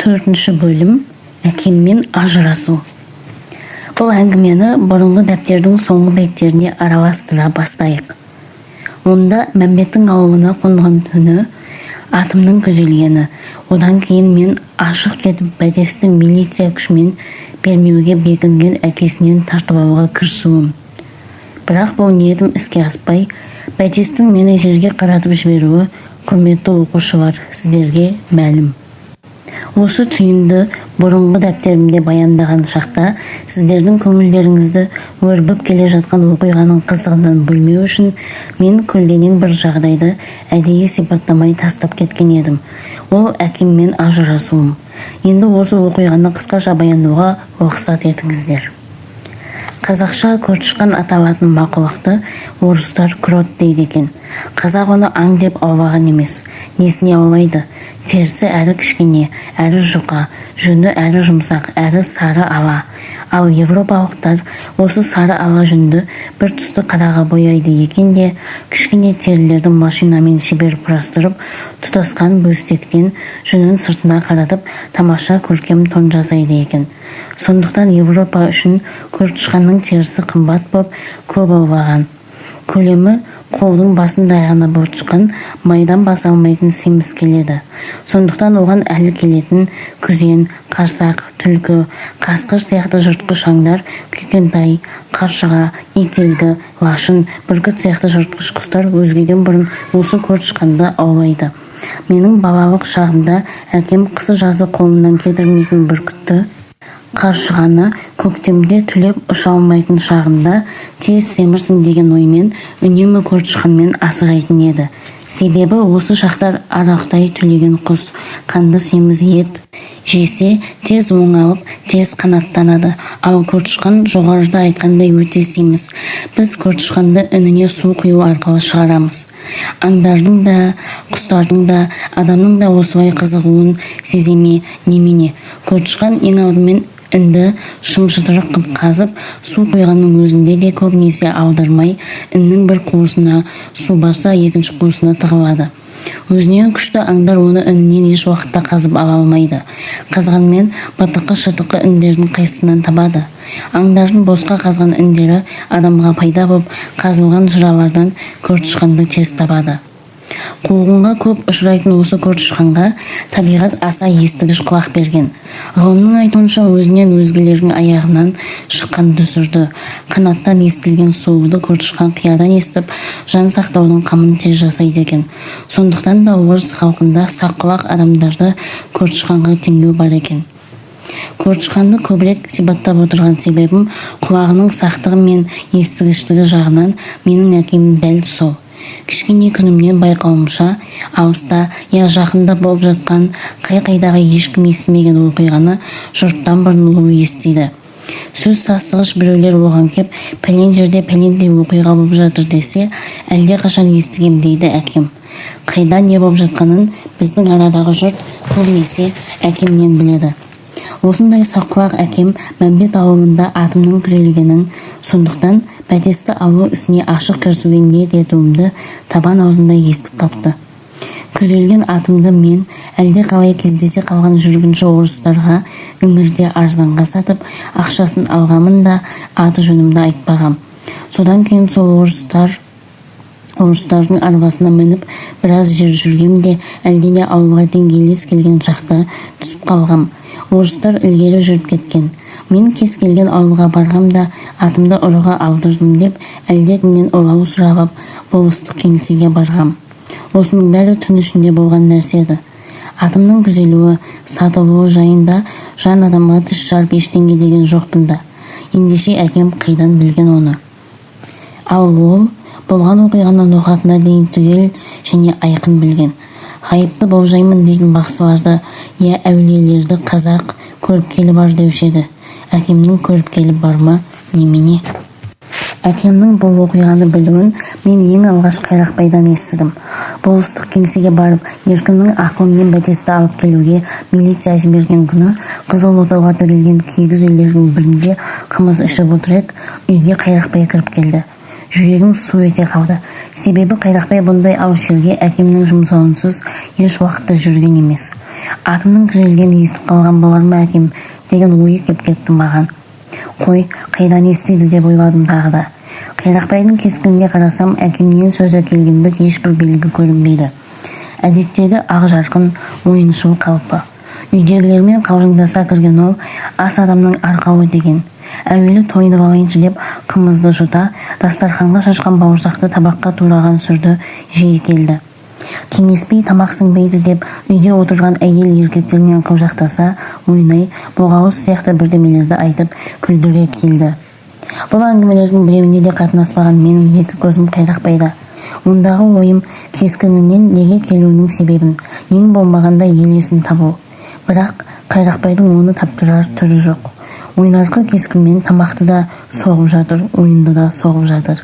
4 бөлім әкеммен ажырасу. Бұл әңгімені бұрынғы дәптердің соңғы беттеріне араластыра бастайық. Онда Мәмбеттің ауылына қонған түні атымның күзелгені, одан кейін мен ашық кетіп бәтесті милиция күшімен бермеуге бекінген әкесінен тартып алуға кірісуім. Бірақ бұл ниетім іске аспай, бәтестің мені жерге қаратып жіберуі, құрметті оқушылар, сіздерге мәлім. Осы түйінді бұрынғы дәптерімде баяндаған шақта сіздердің көңілдеріңізді өрбіп келе жатқан оқиғаның қызығынан бөлмеу үшін мен көлденең бір жағдайды әдейі сипаттамай тастап кеткен едім. Ол әкеммен ажырасуым. Енді осы оқиғаны қысқаша баяндауға рұқсат етіңіздер. Қазақша көртышқан аталатын мақұлықты орыстар крот дейді екен. Қазақ оны аң деп аулаған емес. Несіне аулайды? Терісі әрі кішкене, әрі жұқа, жүні әрі жұмсақ, әрі сары ала. Ал европалықтар осы сары ала жүнді бір түсті қараға бояйды екен де, кішкене терілерді машинамен шебер құрастырып, тұтасқан бөстектен жүнін сыртына қаратып, тамаша көркем тон жасайды екен. Сондықтан Европа үшін көртышқанның терісі қымбат боп көп аулаған. Көлемі қолдың басындай ғана болып шыққан, майдан баса алмайтын семіз келеді. Сондықтан оған әлі келетін күзен, қарсақ, түлкі, қасқыр сияқты жыртқыш аңдар, күйкентай, қаршыға, ителгі, лашын, бүркіт сияқты жыртқыш құстар өзгеден бұрын осы көртышқанды аулайды. Менің балалық шағымда әкем қысы-жазы қолынан кетірмейтін бүркітті, қаршығаны көктемде түлеп ұша алмайтын шағында тез семірсін деген оймен үнемі көртышқанмен асырайтын еді. Себебі осы шақтар арақтай түлеген құс, қанды семіз ет жесе тез оңалып, тез қанаттанады. Ал көртышқан жоғарыда айтқандай өте семіз. Біз көртышқанды ініне су құю арқылы шығарамыз. Аңдардың да, құстардың да, адамның да осылай қызығуын сеземе немене. Көртышқан ең алдымен інді шымшытырық қып қазып, су құйғанның өзінде де көбінесе алдырмай, іннің бір қуысына, су барса екінші қуысына тығылады. Өзінен күшті аңдар оны інінен еш уақытта қазып ала алмайды. Қазғанмен батықы-шытықы індердің қайсысынан табады. Аңдардың босқа қазған індері адамға пайда болып, қазылған жыралардан көртышқанды тез табады. Қуғынға көп ұшырайтын осы көртышқанға табиғат аса естігіш құлақ берген. Ғылымның айтуынша өзінен өзгелердің аяғынан шыққан дүсірді, қанаттан естілген соуды көртышқан қиядан естіп, жан сақтаудың қамын тез жасайды екен. Сондықтан да орыс халқында саққұлақ адамдарды көртышқанға теңеу бар екен. Көртышқанды көбірек сипаттап отырған себебім құлағының сақтығы мен естігіштігі жағынан менің әкем дәл сол. Кішкене күнімнен байқауымша, алыста, я жақында болып жатқан қай-қайдағы ешкім естімеген оқиғаны жұрттан бұрын ол естиді. Сөз сасығыш біреулер оған кеп, пәлен жерде пәлендей оқиға болып жатыр десе, әлде қашан естігем дейді әкем. Қайда не болып жатқанын біздің арадағы жұрт көбінесе әкемнен біледі. Осындай саққұлақ әкем Мәмбет ауылында атымның күзелгенін, сондықтан бәтесті алу ісіне ашық кірісуге ниет етуімді табан аузында естіп қапты. Күзелген атымды мен әлде қалай кездесе қалған жүргінші орыстарға іңірде арзанға сатып, ақшасын алғамын да аты жөнімді айтпағам. Содан кейін сол орыстардың арбасына мініп біраз жер жүргемде әлдене ауылға деңгейлес келген шақта түсіп қалғам. Орыстар ілгері жүріп кеткен. Мен кез келген ауылға барғам да атымды ұрыға алдырдым деп әлдетінен олау сұрап болыстық кеңсеге барғам. Осының бәрі түн ішінде болған нәрсе еді. Атымның күзелуі, сатылуы жайында жан адамға тіс жарып ештеңе деген жоқпын да. Ендеше әкем қайдан білген оны. Ал ол болған оқиғаны ноқатына дейін түгел және айқын білген. Ғайыпты болжаймын дейтін бақсыларды, я әулиелерді қазақ көріпкелі бар деуші еді. Әкемнің көріпкелі бар ма, немене? Әкемнің бұл оқиғаны білуін мен ең алғаш Қайрақбайдан естідім. Болыстық кеңсеге барып, еркімнің ақылымен бәтесті алып келуге милиция жіберген күні қызыл отауға тігілген киіз үйлердің бірінде қымыз ішіп отыр ек, үйге Қайрақбай кіріп келді. Жүрегім су ете қалды. Себебі Қайрақбай бұндай алыс жерге әкемнің жұмсауынсыз еш уақытта жүрген емес. Атымның күзелгенін естіп қалған болар ма әкем деген ойы кеп кетті маған. Қой, қайдан естиді деп ойладым тағы да. Қайрақбайдың кескініне қарасам, әкемнен сөз әкелгендік ешбір белгі көрінбейді. Әдеттегі ақ жарқын, ойыншыл қалпы. Үйдегілермен қалжыңдаса кірген ол ас адамның арқауы деген. Әуелі тойынып алайыншы деп қымызды жұта, дастарханға шашқан бауырсақты табаққа тураған сүрді жиі келді. Кеңеспей тамақ сіңбейді деп үйде отырған әйел еркектермен қылжақтаса, ойнай, боғауыз сияқты бірдемелерді айтып күлдіре келді. Бұл әңгімелердің біреуіне де қатынаспаған менің екі көзім Қайрақбайда. Ондағы ойым кескінінен неге келуінің себебін, ең болмағанда елесін табу. Бірақ Қайрақбайдың оны таптырар түрі жоқ. Ойнарқы кескінмен тамақты да соғып жатыр, ойынды да соғып жатыр.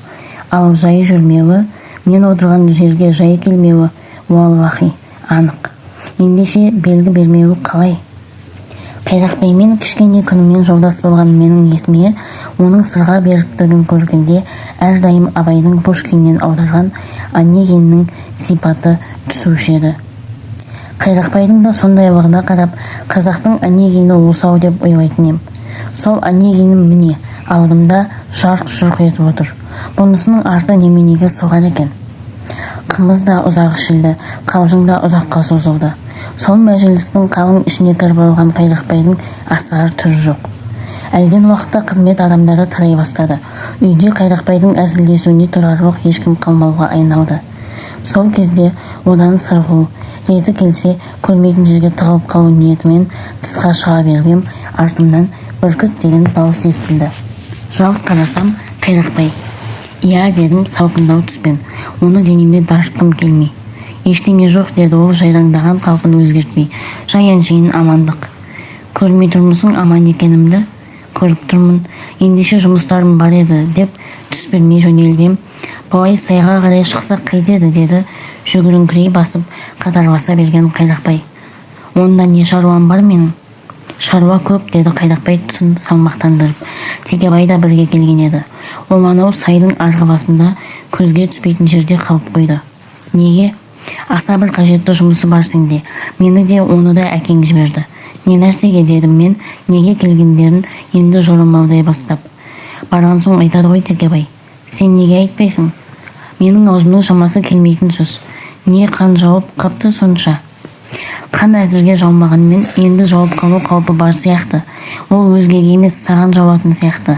Ал жай жүрмеуі, мен отырған жерге жай келмеуі, уаллахи, анық. Ендеше белгі бермеуі қалай? Қайрақбаймен кішкене күнімен жолдас болған менің есіме оның сырға беріктігін көргенде әрдайым Абайдың Пушкиннен аударған Онегиннің сипаты түсуші еді. Қайрақбайдың да сондайлығына қарап, қазақтың Онегині осау деп ойлайтын ем. Сол Онегинім міне, алдымда жарқ-жұрқ етіп отыр. Бұнысының арты неменеге соғар екен? Қымыз да ұзақ ішілді, қалжың да ұзаққа созылды. Сол мәжілістің қалың ішіне кіріп алған Қайрақбайдың асығар түрі жоқ. Әлден уақытта қызмет адамдары тарай бастады. Үйде Қайрақбайдың әзілдесуіне тұрарлық ешкім қалмауға айналды. Сол кезде одан сырғу, реті келсе көрмейтін жерге тығылып қалу ниетімен тысқа шыға беріп ем, артымнан бүркіт деген дауыс естілді. Жалт қарасам Қайрақбай. «Иә» дедім салқындау түспен. Оны денеме дарытқым келмей. «Ештеңе жоқ» деді ол жайраңдаған қалпын өзгертпей. «Жай әншейін амандық». «Көрмей тұрмысың аман екенімді?» «Көріп тұрмын. Ендеше жұмыстарым бар еді» деп түс бермей жөнелгем. «Бұлай сайға қарай шықсақ қайтеді» деді жүгіріңкірей басып қатарласа берген Қайрақбай. «Онда не шаруам бар менің?» «Шаруа көп» деді Қайрақбай түсін салмақтандырып. Текебай да бірге келген еді. Ол анау сайдың арғы басында көзге түспейтін жерде қалып қойды. «Неге?» «Аса бір қажетті жұмысы бар сенде. Мені де оны да әкең жіберді». «Не нәрсеге?» дедім мен, неге келгендерін енді жорамалдай бастап. «Барған соң айтады ғой Текебай. Сен неге айтпайсың?» «Менің аузымның шамасы келмейтін сөз. Не қан жауып қапты сонша?» «Қан әзірге жаумағанмен, енді жауып қалу қаупі бар сияқты. Ол өзгеге емес, саған жауатын сияқты.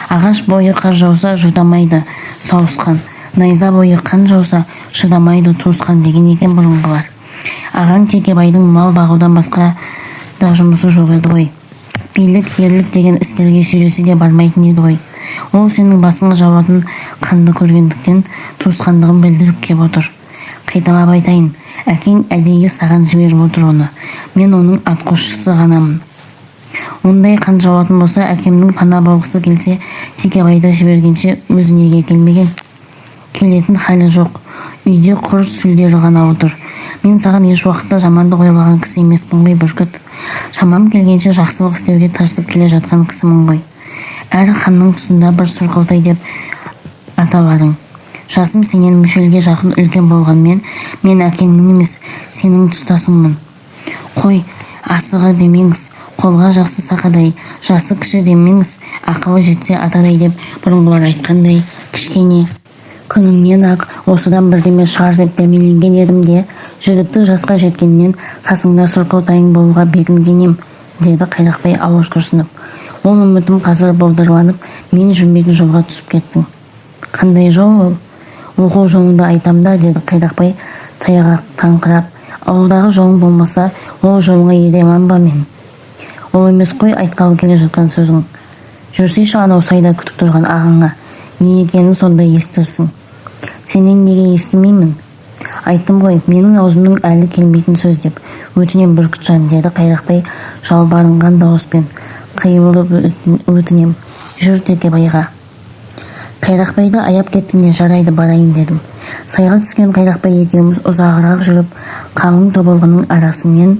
Ағаш бойы қар жауса жұтамайды сауысқан, найза бойы қан жауса шыдамайды туысқан деген екен бұрынғылар. Ағаң Текебайдың мал бағудан басқа да жұмысы жоқ еді ғой. Билік, ерлік деген істерге сүйресе де бармайтын еді ғой. Ол сенің басыңа жауатын қанды көргендіктен туысқандығын білдіріп кеп отыр. Қайталап айтайын, әкең әдейі саған жіберіп отыр оны. Мен оның атқосшысы ғанамын. Ондай қан жауатын болса, әкемнің пана болғысы келсе, Текебайды жібергенше өзі неге келмеген? Келетін халі жоқ. Үйде құр сүлдері ғана отыр. Мен саған еш уақытта жамандық ойлаған кісі емеспін ғой бүркіт. Шамам келгенше жақсылық істеуге тырысып келе жатқан кісімін ғой. Әр ханның тұсында бір сұрқылтай деп аталарың. Жасым сенен мүшелге жақын үлкен болғанмен, мен әкеңнің емес, сенің тұстасыңмын. Қой, асығы демеңіз, қолға жақсы сақадай, жасы кіші демеңіз, ақылы жетсе атадай деп бұрынғылар айтқандай, кішкене күніңнен ақ осыдан бірдеме шығар деп дәмеленген едім де, жігітті жасқа жеткеннен қасыңда сұрқылтайың болуға бекінген ем, деді Қайрақбай ауыр күрсініп. Ол үмітім қазір болдырланып, мен жүрмейтін жолға түсіп кеттің. Қандай жол ол? Оқу жолыңды айтам да, деді Қайрақбай таяға таңқырап. Ауылдағы жолың болмаса, ол жолыңа еремін ба мен? Ол емес қой айтқалы келе жатқан сөзің. Жүрсейші анау сайда күтіп тұрған ағаңа. Не екенін сонда естірсің. Сенен неге естімеймін? Айттым ғой, менің аузымның әлі келмейтін сөз деп. Өтінем бүркітжан, деді Қайрақбай жалбарынған дауыспен. Қиылып өтінем, жүр Текебайға. Қайрақбайды аяп кеттім де, жарайды барайын дедім. Сайға түскен Қайрақбай екеуміз ұзағырақ жүріп, қалың тобылғының арасымен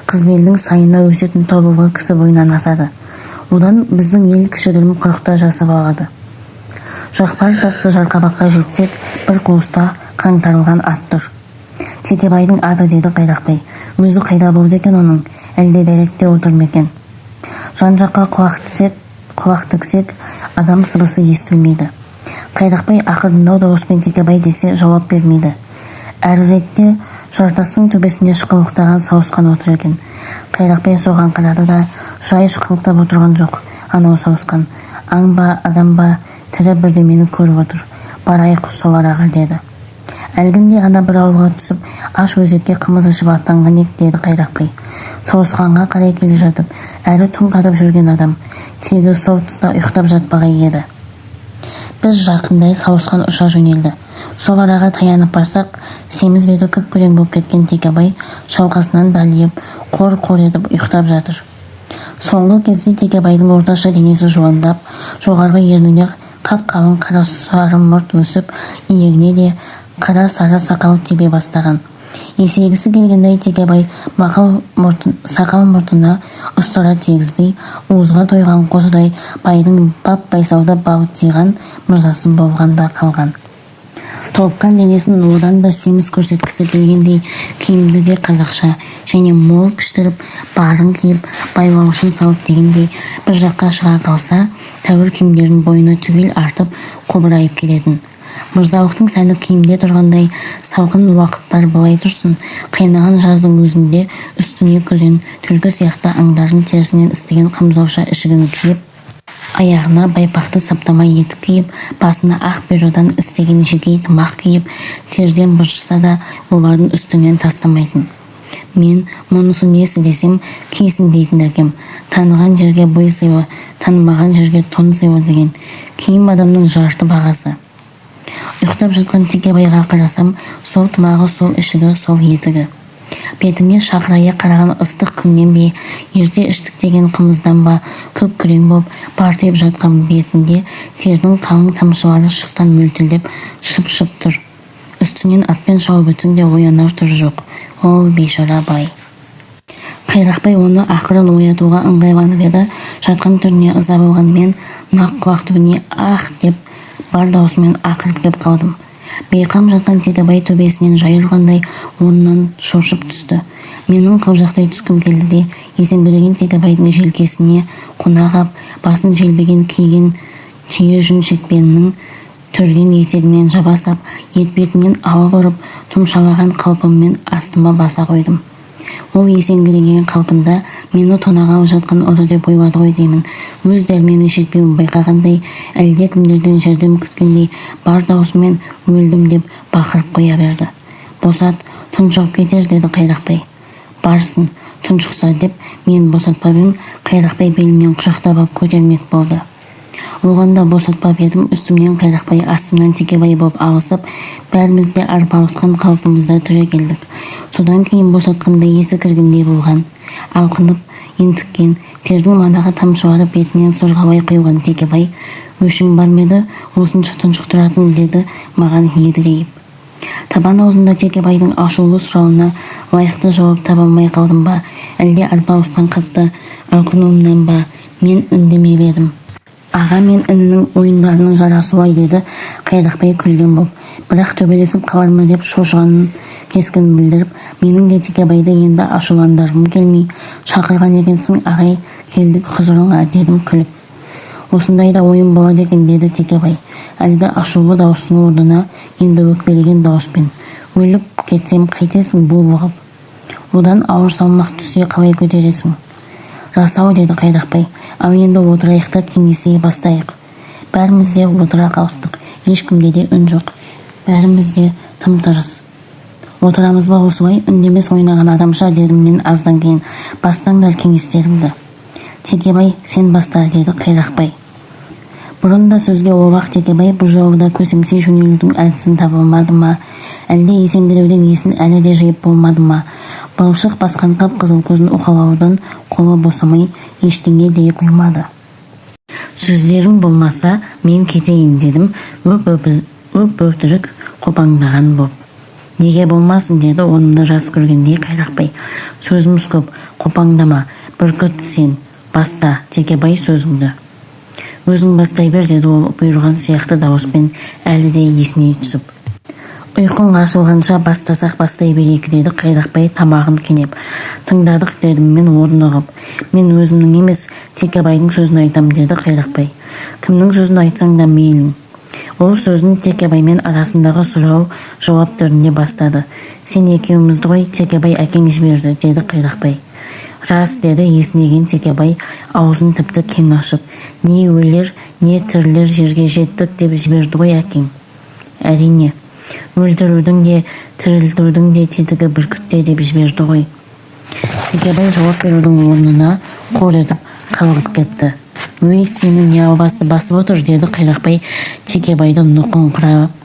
Қызбелдің сайына өсетін тобылғы кісі бойынан асады. Одан біздің ел кішігірім құрықта жасып алады. Жақпар тасты Жарқабаққа жетсек, бір қуыста қаңтарылған ат тұр. Текебайдың аты, деді Қайрақбай. Өзі қайда болды екен оның, әлде дәретте отыр ма екен? Жан-жаққа құлақ тіксек, адам сырысы естілмейді. Қайрақбай ақырындау дауыспен Текебай десе жауап бермейді. Әріректе жартастың төбесінде шықылықтаған сауысқан отыр екен. Қайрақбай соған қарады да, жай шықылықтап отырған жоқ. Анау сауысқан, аң ба, адам ба, тірі бірдемені көріп отыр. Барайық сол араға деді. Әлгінде ғана бір ауылға түсіп, аш өзекке қымыз ішіп аттанған ек, деді Қайрақбай. Сауысқанға қарай келе жатып, әрі түн қатып жүрген адам, тегі сол тұста ұйықтап жатпағай еді. Біз жақындай сауысқан ұша жөнелді. Сол араға таянып барсақ, семіз беті күп-күрең болып кеткен Текебай шалқасынан далиып, қор-қор етіп ұйықтап жатыр. Соңғы кезде Текебайдың орташа денесі жуандап, жоғарғы ерніне қап-қалың қара сары мұрт өсіп, иегіне де қара сары сақал тебе бастаған. Есегісі келгендей Текебай сақал мұртына ұстара тегізбей, уызға тойған қозыдай байдың бап-байсалды бауы тиған мырзасы болғанда қалған. Толыққан денесін одан да семіз көрсеткісі келгендей киімді де қазақша және мол піштіріп, барын киіп, байлаушын салып дегендей бір жаққа шыға қалса, тәуір киімдерін бойына түгел артып, қобырайып келетін. Мырзалықтың сәні киімде тұрғандай салқын уақыттар былай тұрсын, қайнаған жаздың өзінде үстіне күзен түлкі сияқты аңдарын терісінен істеген қамзауша ішігін киіп, аяғына байпақты саптама етік киіп, басына ақ бұйрадан істеген жекей тымақ киіп, терден быршыса да олардың үстінен тастамайтын. Мен мұнысы несі десем, киесін дейтін әкем. Таныған жерге бой сыйлы, танымаған жерге тон сыйлы деген. Киім адамның жарты бағасы. Ұйықтап жатқан Текебайға қарасам, сол тымағы, сол ішігі, сол етігі. Бетіне шақырая қараған ыстық күннен бе, ерте іштік деген қымыздан ба, күп-күрең боп, партайып жатқан бетінде тердің қалың тамшылары шықтан мөлтілдеп, шып-шып тұр. Үстінен атпен шауып өтсең де оянар тұр жоқ. О, бейшара бай. Қайрақбай оны ақырын оятуға ыңғайланып еді, жатқан түріне ыза болған мен нақ құлақ түбіне ах деп бар даусымен ақырып кеп қалдым. Бейқам жатқан Текебай төбесінен жай ұрғандай онынан шошып түсті. Менің қылжақтай түскім келді де, есеңгіреген Текебайдың желкесіне қонағап, басын желбеген киген түйе жүн шекпенінің төрген етегімен жабасап, етбетінен алып ұрып, тұмшалаған қалпыммен астыма баса қойдым. Ол есеңгіреген қалпында мені тонағалы жатқан ұры деп ойлады ғой деймін. Өз дәрмені жетпеуін байқағандай, әлде кімдерден жәрдем күткендей бар даусымен өлдім деп бақырып қоя берді. Босат, тұншығып кетер, деді Қайрақбай. Барсын, тұншықса деп мен босатпап едім, Қайрақбай белімнен құшақтап алып көтермек болды. Оғанда босатпап едім, үстімнен Қайрақбай, астымнан Текебай болып алысып, бәріміз де арпалысқан қалпымызда түре келдік. Содан кейін босатқанда есі кіргендей болған, алқынып, ентіккен, тердің манаға тамшылары бетінен сорғалай құйылған Текебай, өшің бар ма еді, осынша тұншықтыратын, деді маған едірейіп. Табан аузында Текебайдың ашулы сұрауына лайықты жауап таба алмай қалдым ба, әлде арпалыстан қатты алқынуымнан ба, мен үндемеп едім. Аға мен інінің ойындарының жарасуай, деді Қайрақбай күлген боп. Бірақ төбелесіп қалар ма деп шошығанын кескін білдіріп, менің де Текебайды енді ашуландарым келмей, шақырған екенсің ағай, келдік құзырыңа, дедім күліп. Осындайда ойын болады екен, деді Текебай. Әлгі ашулы дауыстың орнына енді өкпелеген дауыспен. Өліп кетсем қайтесің бұл бұғып? Одан ауыр салмақ түссе қалай көтересің? Расау, деді Қайрақбай. Ал енді отырайық та кеңесей бастайық. Бәріміз де отыра қалыстық. Ешкімде де үн жоқ. Бәріміз де тым-тырыс. Отырамыз ба осылай, үндемес ойнаған адамша, дедім мен аздан кейін. Бастаңдар кеңестеріңді. Текебай, сен бастар, деді Қайрақбай. Бұрын да сөзге олақ Текебай бұл жолы да көсемсей жөнелудің әлгісін таба алмады ма, әлде есеңгіреуден есін әлі де жиып болмады ма? Балшық басқан қып-қызыл көзін уқалаудан қолы босамай ештеңе дей қоймады. Сөздерің болмаса, мен кетейін, дедім, өп-өтірік қопаңдаған боп. Неге болмасын, деді онымды жас көргендей Қайрақбай. Сөзіміз көп, қопаңдама, бүркіт сен, баста, Текебай сөзіңді. Өзің бастай бер, деді ол бұйырған сияқты дауыспен әлі де есіне түсіп. Ұйқың ашылғанша бастасақ бастай берейік деді Қайрақбай тамағын кенеп. Тыңдадық дедім мен орнығып. Мен өзімнің емес, Текебайдың сөзін айтам деді Қайрақбай. Кімнің сөзін айтсаң да мейлің. Ол сөзін Текебаймен арасындағы сұрау жауап түрінде бастады. Сен екеумізді ғой Текебай әкең жіберді деді Қайрақбай. Рас деді есінеген Текебай аузын тіпті кең ашып. Не өлер, не тірілер жерге жеттік деп жіберді ғой әкең. Әрине. Өлтірудің де, тірілтудің де тетігі бүркітте деп жіберді ғой. Текебай жауап берудің орнына қор етіп қалғып кетті. Өй, сені не албасты басып отыр деді Қайрақбай Текебайды нұқыңқырап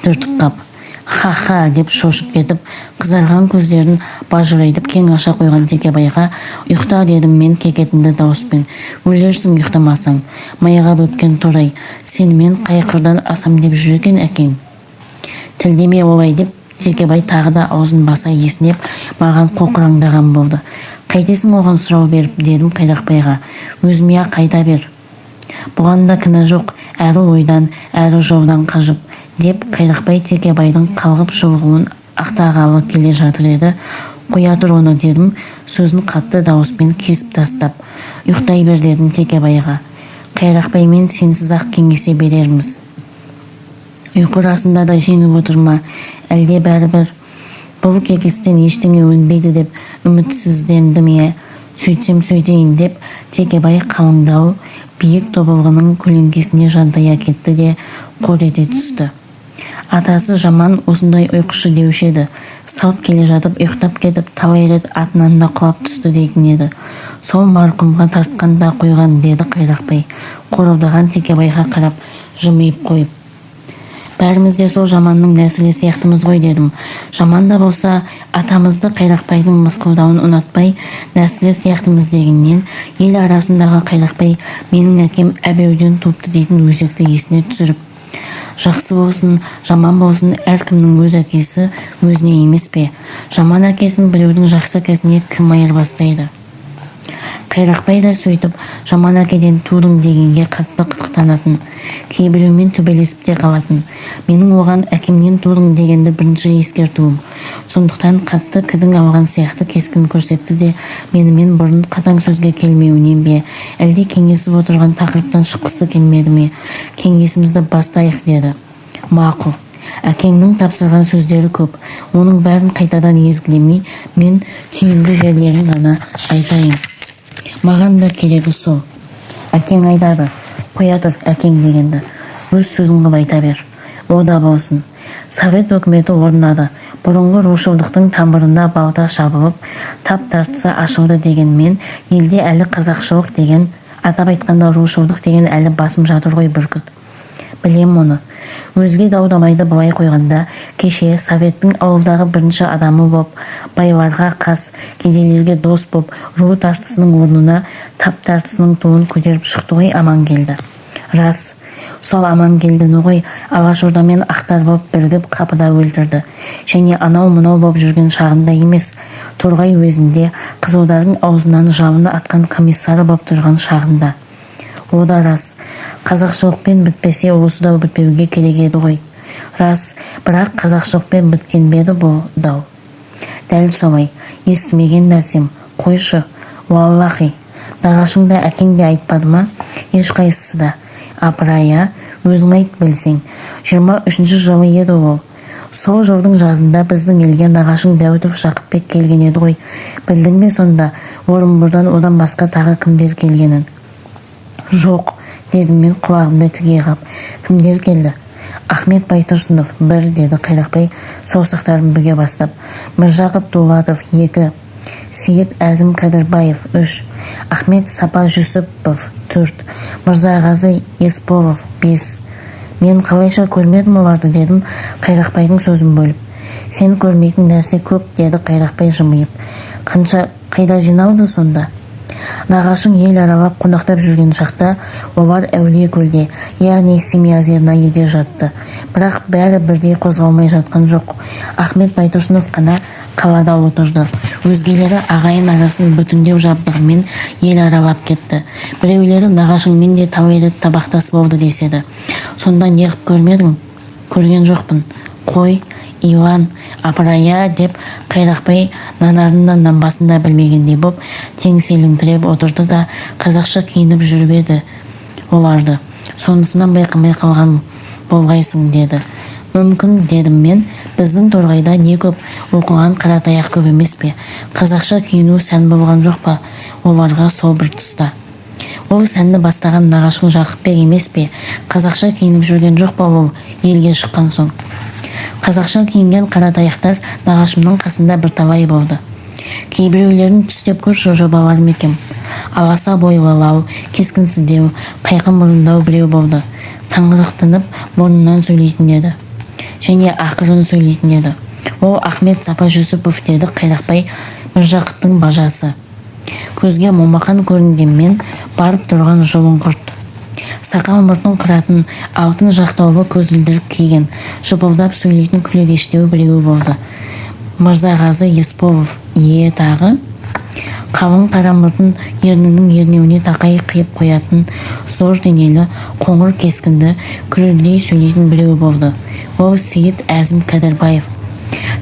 түртіп қап. Ха-ха деп шошып кетіп, қызарған көздерін бажырайтып кең аша қойған Текебайға ұйықта дедім мен кекетінді дауыспен. Өлерсің ұйықтамасаң, майға бөткен торай, сенімен қайқырдан асам деп жүр екен әкең. Тілдеме олай деп Текебай тағы да аузын баса есінеп маған қоқыраңдаған болды. Қайтесің оған сұрау беріп дедім Қайрақбайға. Өзіме қайта бер. Бұған да кінә жоқ, әрі ойдан, әрі жаудан қажып деп Қайрақбай Текебайдың қалғып шығуын ақтағалы келе жатыр еді. Қоя тұр оны дедім, сөзін қатты дауыспен кесіп тастап. Ұйықтай бер дедім Текебайға. Қайрақбаймен сенсіз-ақ кеңесе берерміз. Ұйқы расында да жеңіп отырма, әлде бәрібір. Бұл кекестен ештеңе өнбейді деп үмітсізденді ме? Сөйтсем сөйтейін деп Текебай қалыңдау биік тобылғының көлеңкесіне жантая кетті де қор ете түсті. Атасы жаман осындай ұйқышы деуші еді. Салт келе жатып ұйықтап кетіп талай рет атынан да құлап түсті дейтін еді. Сол марқұмға тартқан да қойған деді Қайрақбай. Қорылдаған Текебайға қарап жымиып қойып. Бәріміз де сол жаманның нәсілі сияқтымыз ғой дедім. Жаман да болса, атамызды Қайрақбайдың мысқылдауын ұнатпай, нәсілі сияқтымыз дегеннен, ел арасындағы Қайрақбай менің әкем әбеуден туыпты дейтін өзекті есіне түсіріп. Жақсы болсын, жаман болсын, әркімнің өз әкесі өзіне емес пе? Жаман әкесін біреудің жақсы әкесіне кім айырбастайды? Қайрақбай да сөйтіп, жаман әкеден тудым дегенге қатты қытықтанатын, кейбіреумен төбелесіп те қалатын. Менің оған әкемнен тудым дегенді бірінші ескертуім. Сондықтан қатты кідің алған сияқты кескін көрсетті де, менімен бұрын қатаң сөзге келмеуінен бе, әлде кеңесіп отырған тақырыптан шыққысы келмеді ме? Кеңесімізді бастайық деді. Мақұл. Әкеңнің тапсырған сөздері көп. Оның бәрін қайтадан езгілемей, мен түйінді жерлерін ғана айтайын. Маған да керегі сол. Әкең айтады, қоя тұр әкең дегенді. Өз сөзін қылып айта бер. О да болсын. Совет өкіметі орнады. Бұрынғы рушылдықтың тамырында балта шабылып, тап тартса ашылды дегенмен, елде әлі қазақшылық деген, атап айтқанда рушылдық деген әлі басым жатыр ғой бүркіт. Білем оны. Өзге даудамайды былай қойғанда, кеше советтің ауылдағы бірінші адамы боп, байларға қас, кедейлерге дос боп, ру тартысының орнына тап тартысының туын көтеріп шықты ғой Амангелді. Рас, сол Амангелдіні ғой Алашордамен ақтар боп бірігіп қапыда өлтірді. Және анау-мынау боп жүрген шағында емес, Торғай уезінде қызылдардың аузынан жалыны атқан комиссары боп тұрған шағында. О да рас, қазақшылықпен бітпесе осы дау бітпеуге керек еді ғой. Рас, бірақ қазақшылықпен біткен беді бұл дау. Дәл солай, естімеген нәрсем, қойшы, уаллахи, нағашың да әкең де айтпады ма? Ешқайсысы да. Апырая, өзің айт білсең, 23-ші жылы еді ол. Сол жылдың жазында біздің елге нағашың Дәуітов Жақыпбек келген еді ғой. Білдің бе сонда, Орынбордан одан басқа тағы кімдер келгенін? Жоқ, дедім мен құлағымды тіге қап. Кімдер келді? Ахмет Байтұрсынов 1 деді Қайрақбай саусақтарын бүге бастап. Міржақып Дулатов 2, Сейіт Әзім Кәдірбаев 3, Ахмет Сапа Жүсіпов 4, Мырзағазы Есполов 5. Мен қалайша көрмедім оларды дедім Қайрақбайдың сөзін бөліп. Сен көрмейтін нәрсе көп деді Қайрақбай жымиып. Қайда жиналды сонда? Нағашың ел аралап қонақтап жүрген шақта олар Әулие көлде, яғни Семиозернайеде жатты. Бірақ бәрі бірдей қозғалмай жатқан жоқ. Ахмет Байтұрсынов қана қалада отырды. Өзгелері ағайын арасын бүтіндеу жабдығымен ел аралап кетті. Біреулері нағашыңмен де талай рет табақтас болды деседі. Сонда неғып көрмедің? Көрген жоқпын. Қой, Иван, апырая деп қайрақпай нанарынан нанбасын да білмегендей боп теңселіңкіреп отырды да қазақша киініп жүріп еді оларды. Сонысынан байқамай қалған болғайсың деді. Мүмкін дедім мен, біздің торғайда не көп, оқыған қаратаяқ көп емес пе? Қазақша киіну сән болған жоқ па оларға сол бір тұста? Ол сәнді бастаған нағашың Жақыпбек емес пе? Қазақша киініп жүрген жоқ па ол елге шыққан соң? Қазақша киінген қаратаяқтар нағашымның қасында бір талай болды. Кейбіреулерін түстеп көрші жобалар мекем. Аласа бойлылау, кескінсіздеу, қайқы мұрындау біреу болды. Саңғырықтанып мұрнынан сөйлейтін еді. Және ақырын сөйлейтін еді. Ол Ахмет Сапа Жүсіпов деді қайрақпай Міржақыптың бажасы. Көзге момақан көрінгенмен барып тұрған жолын құрт. Сақал мұртын қыратын алтын жақтаулы көзілдірік киген, жыпылдап сөйлейтін күлегештеу біреу болды. Мырзағазы Есполов тағы. Қалың қара мұртын ернінің ернеуіне тақай қиып қоятын зор денелі, қоңыр кескінді, күрілдей сөйлейтін біреу болды. Ол Сейіт Әзім Кәдірбаев.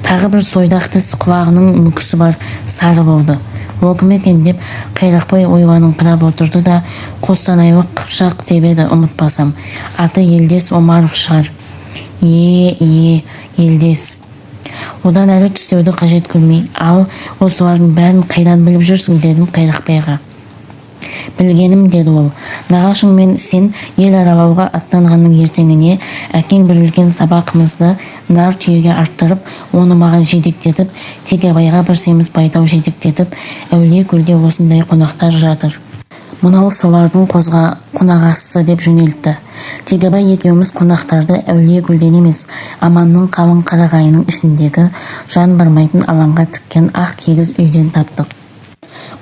Тағы бір сойдақ тіс, құлағының мүкісі бар сары болды. Ол кім екен деп қайрақпай ойланыңқырап отырды да қостанайлық Қыпшақ деп еді, ұмытпасам. Аты Елдес Омаров шығар. Елдес. Одан әрі түстеуді қажет көрмей, ал осылардың бәрін қайдан біліп жүрсің дедім қайрақбайға. Білгенім деді ол. Нағашың мен сен ел аралауға аттанғанның ертеңіне әкең бір үлкен сабақымызды нар түйеге арттырып, оны маған жетектетіп, Тегебайға бір семіз байтал жетектетіп, Әулие көлде осындай қонақтар жатыр. Мынау солардың қонағасы деп жөнелтті. Тегебай екеуміз қонақтарды Әулие көлден емес, Аманның қалың қарағайының ішіндегі жан бармайтын алаңға тіккен ақ кигіз үйден таптық.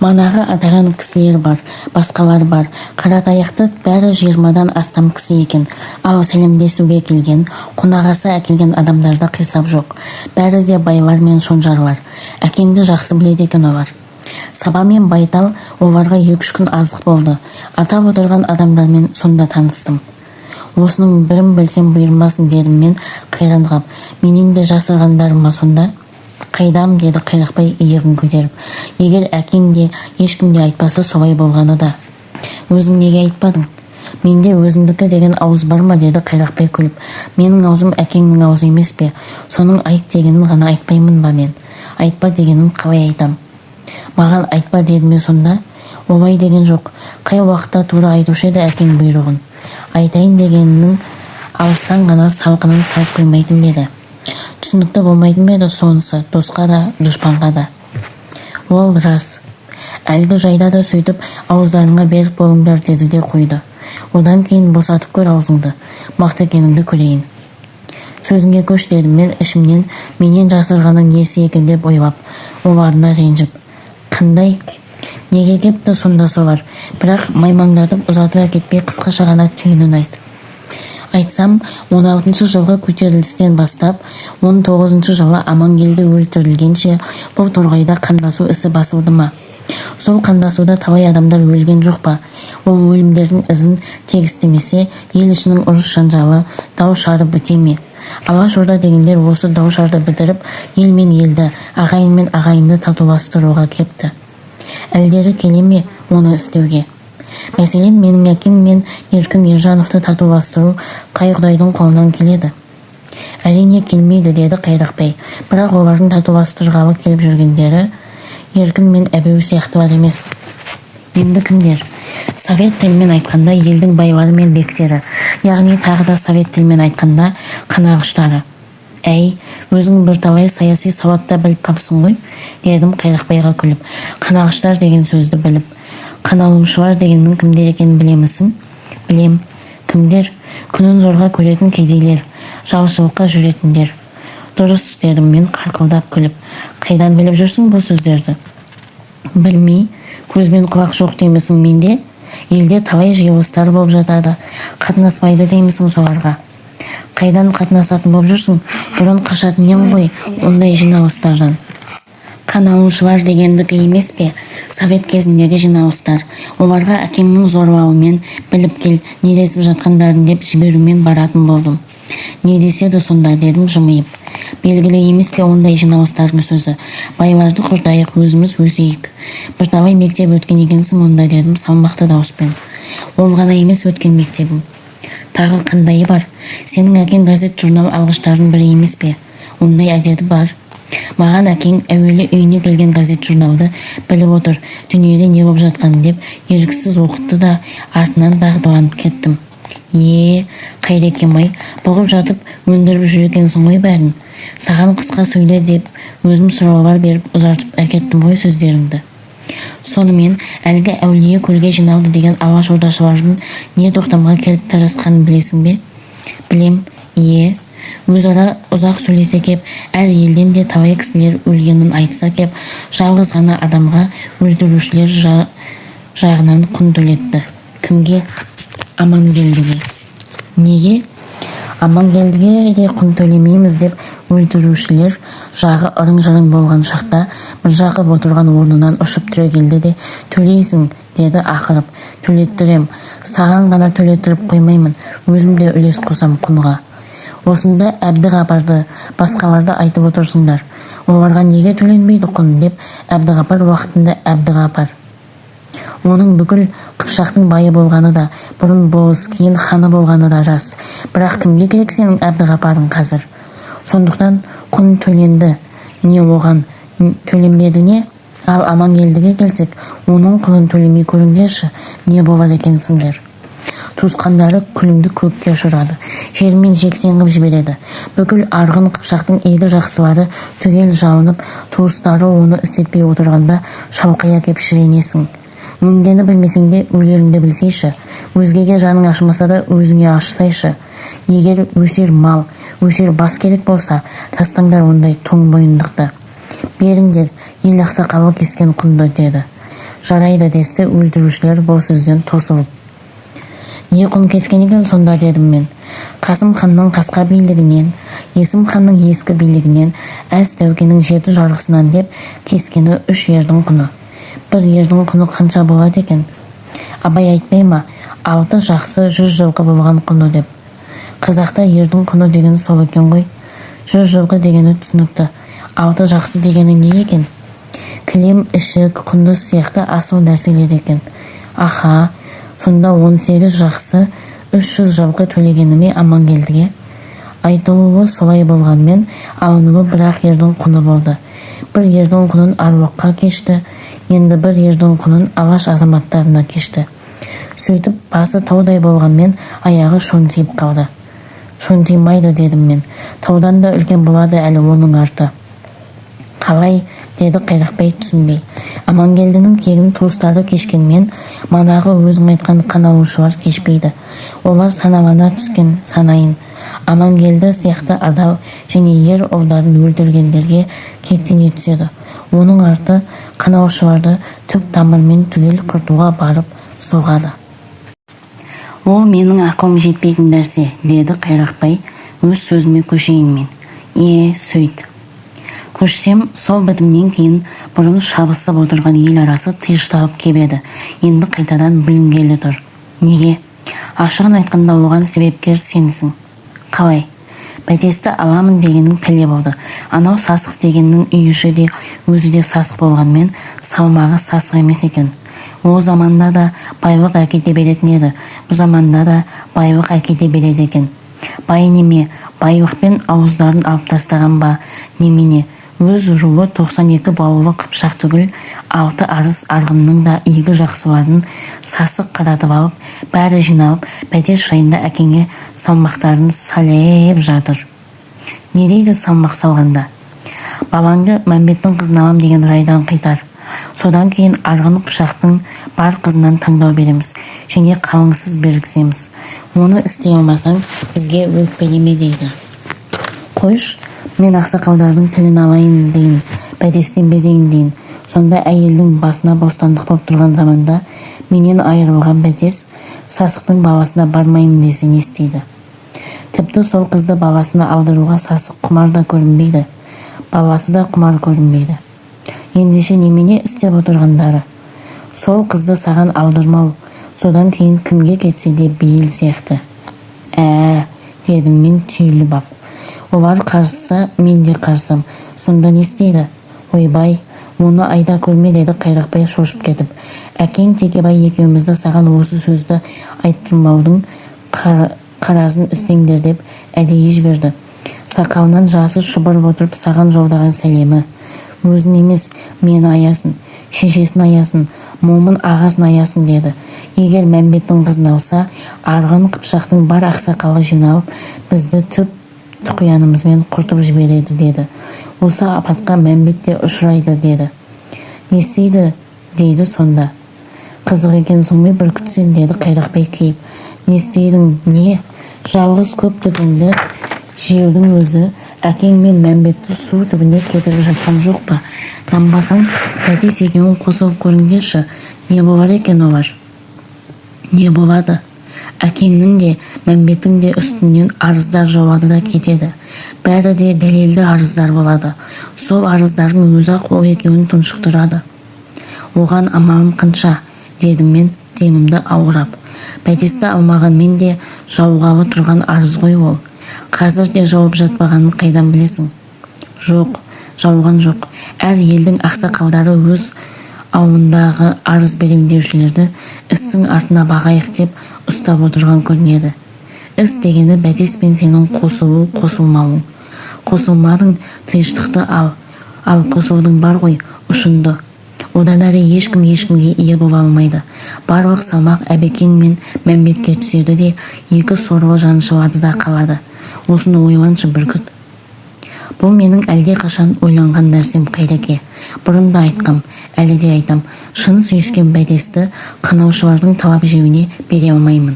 Манағы атаған кісілер бар, басқалар бар. Қаратаяқты бәрі 20-дан астам кісі екен. Ал сәлемдесуге келген, қонағасы әкелген адамдарда қисап жоқ. Бәрі де байлар мен шонжарлар. Әкеңді жақсы біледі екен олар. Саба мен байтал оларға 2-3 күн азық болды. Атап отырған адамдармен сонда таныстым. Осының бірін білсем бұйырмасын дедім мен қайрандығап. Менен де жасырғандарым ма сонда? Қайдам деді қайрақпай иығын көтеріп. Егер әкең де ешкімде айтпаса солай болғаны да. Өзің неге айтпадың? Менде өзімдікі деген ауыз бар ма деді қайрақпай күліп. Менің аузым әкеңнің аузы емес пе? Соның айт дегенін ғана айтпаймын ба мен? Айтпа дегенін қалай айтам? Маған айтпа деді ме сонда? Олай деген жоқ. Қай уақытта тура айтушы еді әкең бұйрығын. Айтайын дегенінің алыстан ғана салқынын салып қоймайтын еді. Түсінікті болмайтын беді сонысы, досқа да, дұшпанға да. Ол рас. Әлгі жайда да сөйтіп ауыздарыңа берік болыңдар деді де қойды. Одан кейін босатып көр аузыңды, мақты екеніңді көрейін. Сөзіңе көш дедім мен ішімнен, менен жасырғаның несі екен деп ойлап, оларына ренжіп. Қандай? Неге кепті сонда солар, бірақ маймаңдатып ұзатып әкетпей қысқаша ғана түйінін айт. Айтсам, 16 жылғы көтерілістен бастап, 19 жылы Амангелді өлтірілгенше бұл торғайда қандасу ісі басылды ма? Сол қандасуда талай адамдар өлген жоқ па? Ол өлімдердің ізін тегістемесе, ел ішінің ұрыс жанжалы, дау шары біте ме? Алашорда дегендер осы дау шарды бітіріп, ел мен елді, ағайын мен ағайынды татуластыруға кепті. Әлдері келе ме оны істеуге? Мәселен, менің әкем мен Еркін Ержановты татуластыру қай құдайдың қолынан келеді? Әрине келмейді деді қайрақбай. Бірақ олардың татуластырғалы келіп жүргендері Еркін мен Әбеу сияқтылар емес. Енді кімдер? Совет тілмен айтқанда елдің байлары мен бектері, яғни тағы да совет тілмен айтқанда қанағыштары. Әй, өзің бірталай саяси сауатта біліп қапсың ғой, дедім қайрақбайға күліп. Қанағыштар деген сөзді біліп. Қаналушылар дегеннің кімдер екенін білемісің? Білем. Кімдер? Күнін зорға көретін кедейлер, жалшылыққа жүретіндер. Дұрыс дедім мен қарқылдап күліп. Қайдан біліп жүрсің бұл сөздерді? Білмей, көзбен құлақ жоқ деймісің менде? Елде талай жиылыстар болып жатады, қатынаспайды деймісің соларға? Қайдан қатынасатын болып жүрсің? Бұрын қашатын ең ғой ондай жиналыстардан. Қаналушылар дегендікі емес пе? Совет кезіндегі жиналыстар. Оларға әкемнің зорлауымен біліп кел, не десіп жатқандарын деп жіберумен баратын болдым. Не деседі сонда дедім жымиып. Белгілі емес пе ондай жиналыстардың сөзі. Байларды құртайық, өзіміз өсейік. Бірталай мектеп өткен екенсің онда, дедім салмақты дауыспен. Ол ғана емес өткен мектебім. Тағы қандайы бар? Сенің әкең газет журнал алғыштардың бірі емес пе? Ондай әдеті бар. Маған әкең әуелі үйіне келген газет журналды біліп отыр, дүниеде не болып жатқанын деп еріксіз оқытты да артынан дағдыланып кеттім. Қайрекем-ай, бұғып жатып өндіріп жүр екенсің ғой бәрін. Саған қысқа сөйле деп өзім сұраулар беріп ұзартып әкеттім ғой сөздеріңді. Сонымен әлгі әулие көлге жиналды деген алаш ордашылардың не тоқтамға келіп тарасқанын білесің бе? Білем, өзара ұзақ сөйлесе кеп, әр елден де талай кісілер өлгенін айтса кеп, жалғыз ғана адамға өлтірушілер жағынан құн төлетті. Кімге? Амангелдіге. Неге? Амангелдіге де құн төлемейміз деп өлтірушілер жағы ырың-жырың болған шақта бір жағып отырған орнынан ұшып түрегелді де, төлейсің, деді ақырып. Төлеттірем, саған ғана төлеттіріп қоймаймын, өзім де үлес қосам құнға. Осында Әбдіғапарды, басқаларды айтып отырсыңдар. Оларға неге төленбейді құн деп, Әбдіғапар уақытында Әбдіғапар. Оның бүкіл Қыпшақтың байы болғаны да, бұрын болыс, кейін ханы болғаны да рас. Бірақ кімге керек сенің Әбдіғапарың қазір? Сондықтан құн төленді. Не оған төленбеді не? Ал Амангелдіге келсек, оның құнын төлемей көріңдерші, не болар екенсіңдер? Туысқандары күлімді көкке ұшырады, жермен жексен қып жібереді. Бүкіл арғын Қыпшақтың игі жақсылары түгел жалынып, туыстары оны істетпей отырғанда шалқая кеп шіренесің. Өңдені білмесең де өлеріңді білсейші, өзгеге жаның ашмаса да өзіңе ашсайшы. Егер өсер мал, өсер бас керек болса, тастаңдар ондай тоң бойындықты. Беріңдер, ел ақсақалы кескен құнды, деді. Жарайды, десті өлтірушілер бұл сөзден тосылып. Не құн кескен екен сонда, дедім мен. Қасым ханның қасқа билігінен, Есім ханның ескі билігінен, Әз Тәукенің 7 жарғысынан деп кескені 3 ердің құны. Бір ердің құны қанша болады екен? Абай айтпай ма, 6 жақсы 100 жылқы болған құны деп. Қазақта ердің құны деген сол екен ғой. 100 жылқы дегені түсінікті. 6 жақсы дегені не екен? Кілем, ішік, құндыз сияқты асыл нәрселер екен. Аха, сонда 18 жақсы 300 жылқы төлегеніме Амангелдіге. Айтылуы солай болғанмен, алынуы бірақ ердің құны болды. Бір ердің құнын аруаққа кешті, енді бір ердің құнын алаш азаматтарына кешті. Сөйтіп, басы таудай болғанмен, аяғы шонтиып қалды. Шонтимайды, дедім мен. Таудан да үлкен болады әлі оның арты. Қалай, деді Қайрақбай түсінбей. Амангелдінің кегін туыстары кешкенмен, манағы өзің айтқан қаналушылар кешпейді. Олар саналана түскен санайын. Амангелді сияқты адал және ер ұлдарын өлтіргендерге кектене түседі. Оның арты қанаушыларды түп тамырмен түгел құртуға барып соғады. Ол менің ақылым жетпейтін нәрсе, деді Қайрақбай өз сөзіме көшейін мен. Сөйт. Көшсем, сол бітімнен кейін бұрын шабысып отырған ел арасы тыйышталып кебеді. Енді қайтадан білінгелі тұр. Неге? Ашығын айтқанда оған себепкер сенсің. Қалай? Бәтесті аламын дегенің пәле болды. Анау сасық дегеннің үй іші де өзі де сасық болғанмен, салмағы сасық емес екен. О заманда да байлық әкете беретін еді. Бұл заманда да байлық әкете береді екен. Бай неме, байлықпен ауыздарын алып тастаған ба, немене? Өз руы 92 баулы Қыпшақ түгіл, 6 арыс арғынның да игі жақсыларын сасық қаратып алып, бәрі жиналып, бәтес жайында әкеңе салмақтарын салеп жатыр. Не дейді салмақ салғанда? Балаңды Мәмбеттің қызын алам деген райдан қайтар. Содан кейін арғын Қыпшақтың бар қызынан таңдау береміз, және қалыңсыз бергіземіз. Оны істей алмасаң, бізге өкпелеме дейді. Қойш, мен ақсақалдардың тілін алайын дейін, бәтестен безейін дейін. Сонда әйелдің басына бостандық болып тұрған заманда менен айырылған бәтес сасықтың баласына бармаймын десе не істейді? Тіпті сол қызды баласына алдыруға сасық құмар да көрінбейді, баласы да құмар көрінбейді. Ендеше немене істеп отырғандары? Сол қызды саған алдырмау, содан кейін кімге кетсе де бейіл сияқты. Дедім мен түйіліп ап. Олар қарсы, мен де қарсым. Сонда не істейді? Ойбай, оны айда көрме, деді Қайрақбай шошып кетіп. Әкең Текебай екеумізді саған осы сөзді айттырмаудың қарасын істеңдер деп әдейі жіберді. Сақалынан жасы шұбырып отырып саған жолдаған сәлемі. Өзін емес, мені аясын, шешесін аясын, момын ағасын аясын деді. Егер Мәмбеттің қызын алса, Арғын Қыпшақтың бар ақсақалы жиналып, бізді түп тұқиянымызбен құртып жібереді деді. Осы апатқа Мәмбет те ұшырайды деді. Не істейді дейді сонда. Қызық екен соңғы бір күтсен, деді Қайрақбай кейіп. Не істейдің, не? Жалғыз көп түгінді жеудің өзі әкең мен Мәмбетті су түбіне кетіріп жатқан жоқ па? Нанбасаң, бәтес екеуін қосылып көріңдерші, не болар екен олар? Не болады? Әкеңнің де, Мәмбеттің де үстінен арыздар жауады да кетеді. Бәрі де дәлелді арыздар болады. Сол арыздардың өзі-ақ ол екеуін тұншықтырады. Оған амалым қанша, дедім мен демімді ауырап. Бәтесті алмаған мен де жауғалы тұрған арыз ғой ол. Қазір де жауып жатпағанын қайдан білесің? Жоқ, жауған жоқ. Әр елдің ақсақалдары өз ауындағы арыз беремдеушілерді істің артына бағайық деп ұстап отырған көрінеді. Іс дегені бәтес пен сенің қосылу, қосылмауың. Қосылмадың, тыныштықты ал қосылдың бар ғой, ұшынды. Одан әрі ешкім ешкімге ие бола алмайды. Барлық салмақ әбекең мен Мәмбетке түседі де, екі сорлы жаншылады да қалады. Осыны ойланшы бүркіт. Бұл менің әлде қашан ойланған нәрсем Қайреке. Бұрын да айтқам, әлі де айтам, шын сүйіскен бәтесті қанаушылардың талап жеуіне бере алмаймын.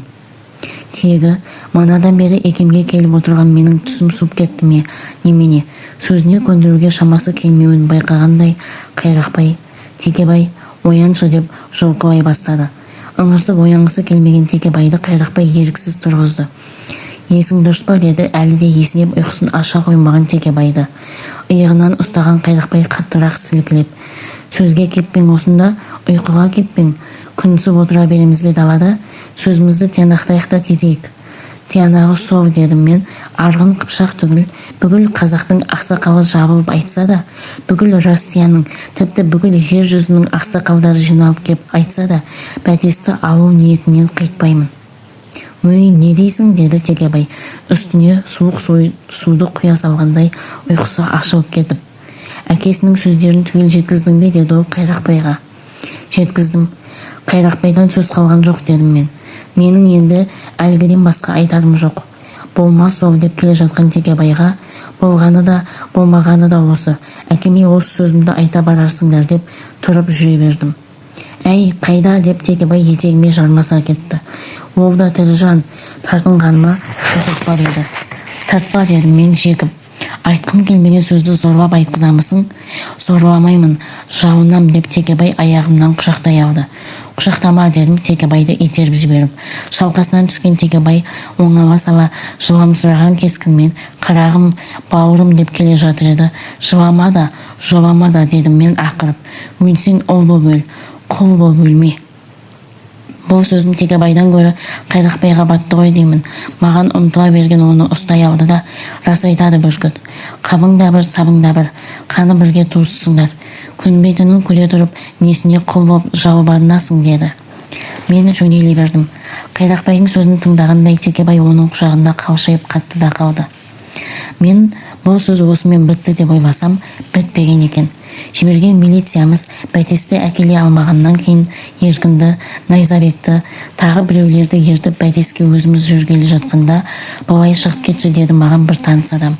Тегі, манадан бері екемге келіп отырған менің түсім суып кетті ме, немене, сөзіне көндіруге шамасы келмеуін байқағандай, Қайрақбай, Текебай, ояншы деп жұлқылай бастады. Ыңырсып оянғысы келмеген Текебайды Қайрақбай еріксіз тұрғызды. Есің дұрыс па, деді әлі де есінеп ұйқысын аша қоймаған Текебайды. Иығынан ұстаған Қайрақбай қаттырақ сілкілеп. Сөзге кеппең осында, ұйқыға кеппең, күнсіп отыра береміз бе далада, сөзімізді тиянақтайық та кетейік. Тиянағы сол, дедім мен, Арғын Қыпшақ түгіл, бүкіл қазақтың ақсақалы жабылып айтса да, бүкіл Россияның, тіпті бүкіл жер жүзінің ақсақалдары жиналып кеп айтса да, бәтесті алу ниетінен қайтпаймын. Өй, не дейсің, деді Текебай, үстіне суық суды құя салғандай ұйқысы ашылып кетіп. Әкесінің сөздерін түгел жеткіздің бе, деді ол Қайрақбайға. Жеткіздім. Қайрақбайдан сөз қалған жоқ, дедім мен. Менің енді әлгіден басқа айтарым жоқ. Болмас ол деп келе жатқан Текебайға, болғаны да, болмағаны да осы. Әкеме осы сөзімді айта барарсыңдар деп тұрып жүре бердім. Әй, қайда, деп Текебай етегіме жармаса кетті. Ол да тірі жан, тартынғаныма тоқтатпа деді. Тартпа, дедім мен жегіп. Айтқым келмеген сөзді зорлап айтқызамысың? Зорламаймын, жауынам, деп Текебай аяғымнан құшақтай алды. Құшақтама, дедім Текебайды итеріп жіберіп. Шалқасынан түскен Текебай оңала сала жыламсыраған кескінмен қарағым, бауырым деп келе жатыр еді. Жылама да, жолама да, дедім мен ақырып. Өлсең ол боп өл, құл боп өлме. Бұл сөзім Текебайдан гөрі Қайрақбайға батты ғой деймін. Маған ұмтыла берген оны ұстай алды да, рас айтады бүркіт. Қабың да бір, сабың да бір, қаны бірге туыссыңдар. Көнбейтінін көре тұрып, несіне құл боп жалбарынасың, деді. Мені жөнелей бердім. Қайрақбайдың сөзін тыңдағандай Текебай оның құшағында қаушайып қатты да қалды. Мен бұл сөз осымен бітті деп ойласам, бітпеген екен. Жіберген милициямыз бәтесті әкеле алмағаннан кейін Еркінді, Найзабекті, тағы біреулерді ертіп бәтеске өзіміз жүргелі жатқанда, былай шығып кетші, деді маған бір таныс адам.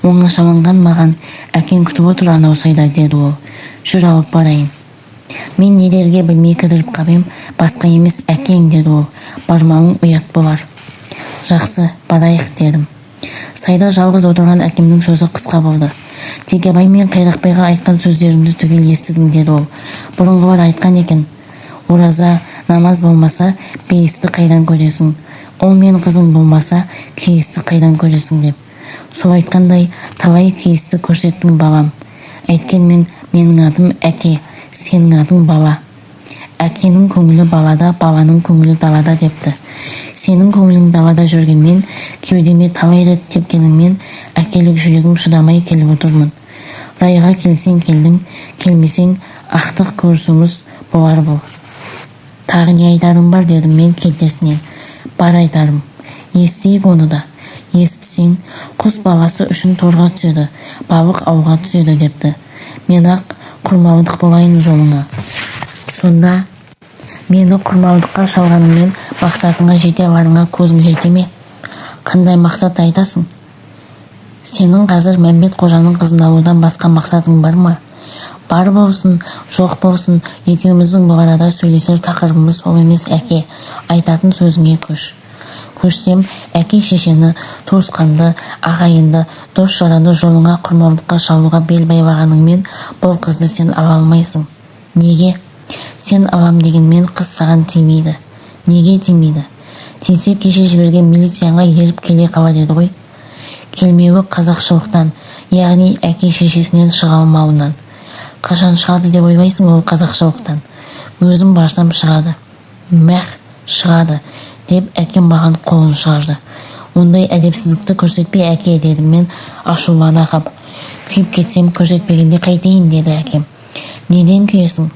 Оңашаланған маған, әкең күтіп отыр анау сайда, деді ол. Жүр алып барайын. Мен недерге білмей кідіріп қабем, басқа емес әкең, деді ол. Бармауың ұят болар. Жақсы, барайық, дедім. Сайда жалғыз отырған әкемнің сөзі қысқа болды. Текебай мен Қайрақбайға айтқан сөздерімді түгел естідім, деді ол. Бұрынғылар айтқан екен, ораза, намаз болмаса, бейісті қайдан көресің? Ол мен қызың болмаса, кейісті қайдан көресің деп. Сол айтқандай, талай кейісті көрсеттің балам. Әйткенмен менің атым әке, сенің атың бала. Әкенің көңілі балада, баланың көңілі далада депті. Сенің көңілің далада жүргенмен, кеудеме талай рет тепкеніңмен, әкелік жүрегім шыдамай келіп отырмын. Райға келсең келдің, келмесең ақтық көрісіміз болар бұл. Тағы не айтарым бар дедім мен келтесінен. Бар айтарым. Естейік оны да. Естісең, құс баласы үшін торға түседі, балық ауға түседі депті. Мен ақ құрмалдық болайын жолыңа. Сонда мені құрмалдыққа шалғаныңмен мақсатыңа жете аларыңа көзім жете ме? Қандай мақсат айтасың? Сенің қазір Мәмбет қожаның қызын алудан басқа мақсатың бар ма? Бар болсын, жоқ болсын, екеуміздің бұл арада сөйлесер тақырыбымыз ол емес әке. Айтатын сөзіңе көш. Көшсем, әке шешені, туысқанды, ағайынды, дос жаранды жолыңа құрмалдыққа шалуға бел байлағаныңмен бұл қызды сен ала алмайсың. Неге? Сен алам дегенмен қыз саған тимейді. Неге тимейді? Тисе кеше жіберген милицияға еріп келе қалар еді ғой. Келмеуі қазақшылықтан, яғни әке шешесінен шыға алмауынан. Қашан шығады деп ойлайсың ол қазақшылықтан? Өзім барсам шығады. Мәх, шығады, деп әкем маған қолын шығарды. Ондай әдепсіздікті көрсетпей әке дедім мен ашулана қап. Күйіп кетсем көрсетпегенде қайтейін деді әкем. Неден күйесің?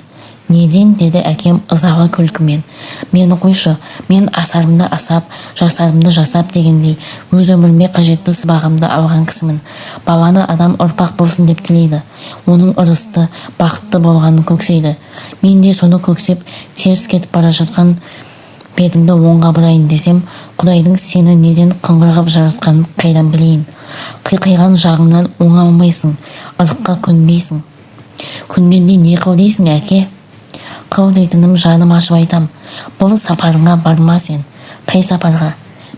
Неден деді әкем ызалы күлкімен. Мені қойшы, мен асарымды асап, жасарымды жасап дегендей өз өміріме қажетті сыбағымды алған кісімін. Баланы адам ұрпақ болсын деп тілейді. Оның ырысты, бақытты болғанын көксейді. Мен де соны көксеп, теріс кетіп бара жатқан бетіңді оңға бұрайын десем, Құдайдың сені неден қыңғырғып жаратқанын қайдан білейін? Қиқайған жағыңнан оңа алмайсың, ырыққа көнбейсің. Күнгенде не қыл дейсің әке? Қыл дейтінім жаным ашып айтам. Бұл сапарыңа барма сен. Қай сапарға?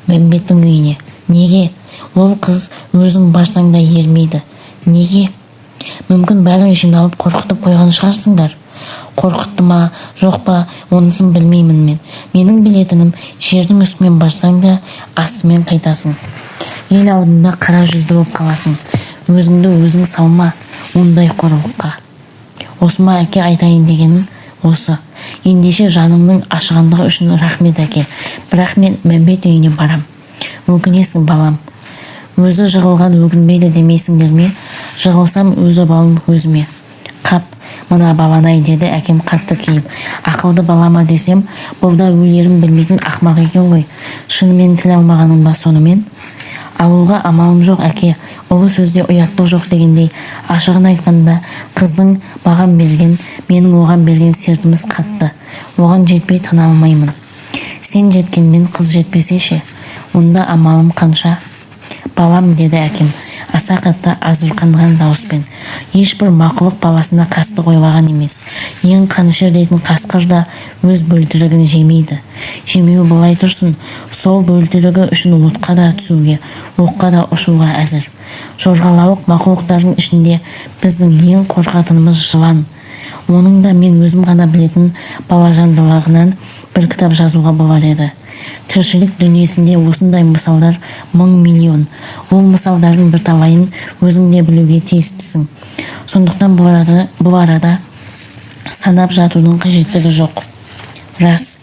Мәмбеттің үйіне. Неге? Ол қыз өзің барсаң да ермейді. Неге? Мүмкін бәрін жиналып қорқытып қойған шығарсыңдар. Қорқытты ма, жоқ па, онысын білмеймін мен. Менің білетінім, жердің үстімен барсаң да астымен қайтасың. Ел алдында қара жүзді болып қаласың. Өзіңді өзің салма, ондай қорлыққа. Осыма әке айтайын дегенім осы. Ендеше жанымның ашығандығы үшін рахмет әке. Бірақ мен Мәмбет үйіне барам. Өкінесің балам. Өзі жығылған өкінбейді демейсіңдер ме? Жығылсам өзі балым өзіме. Қап, мына баланай деді әкем қатты кейіп. Ақылды балама десем, бұлда өлерін білмейтін ақмақ екен ғой. Шынымен тіл алмағаным ба сонымен? Ауылға амалым жоқ әке, ұлы сөзде ұяттық жоқ дегендей. Ашығын айтқанда қыздың маған берген, менің оған берген сертіміз қатты. Оған жетпей тына алмаймын. Сен жеткенмен қыз жетпесе ше, онда амалым қанша? Балам деді әкем, аса қатты азырқанған дауыспен. Ешбір мақұлық баласына қастық ойлаған емес. Ең қанішер дейтін қасқыр да өз бөлтірігін жемейді. Жемеу былай тұрсын, сол бөлтірігі үшін отқа да түсуге, оққа да ұшуға әзір. Жорғалауық мақұлықтардың ішінде біздің ең қорқатынымыз жылан. Оның да мен өзім ғана білетін балажандылығынан бір кітап жазуға болар еді. Тіршілік дүниесінде осындай мысалдар мың миллион. Ол мысалдардың бірталайын өзің де білуге тиістісің. Сондықтан бұл арада санап жатудың қажеттігі жоқ. Рас,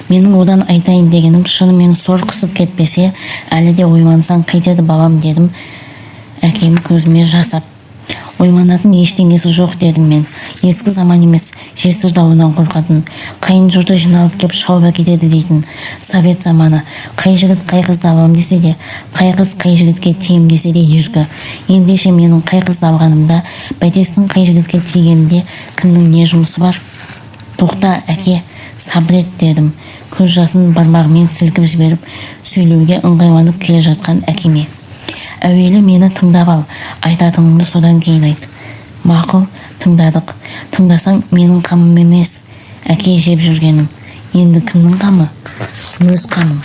менің одан айтайын дегенім шынымен сор қысып кетпесе, әлі де ойлансаң қайтеді балам дедім әкем көзіме жасап. Ойманатын ештеңесі жоқ дедім мен. Ескі заман емес, жесір дауынан қорқатын, қайын жұрты жиналып кеп шауып әкетеді дейтін совет заманы. Қай жігіт қай қызды алам десе де, қай қыз қай жігітке тием десе де еркі. Ендеше менің қай қызды алғанымда, бәтестің қай жігітке тигенінде кімнің не жұмысы бар? Тоқта әке, сабыр ет дедім. Көз жасын бармағымен сілкіп жіберіп, сөйлеуге ыңғайланып келе жатқан әкеме. Әуелі мені тыңдап ал, айтатыныңды содан кейін айт. Мақұл, тыңдадық. Тыңдасаң менің қамым емес, әке жеп жүргенің. Енді кімнің қамы? Өз қамым.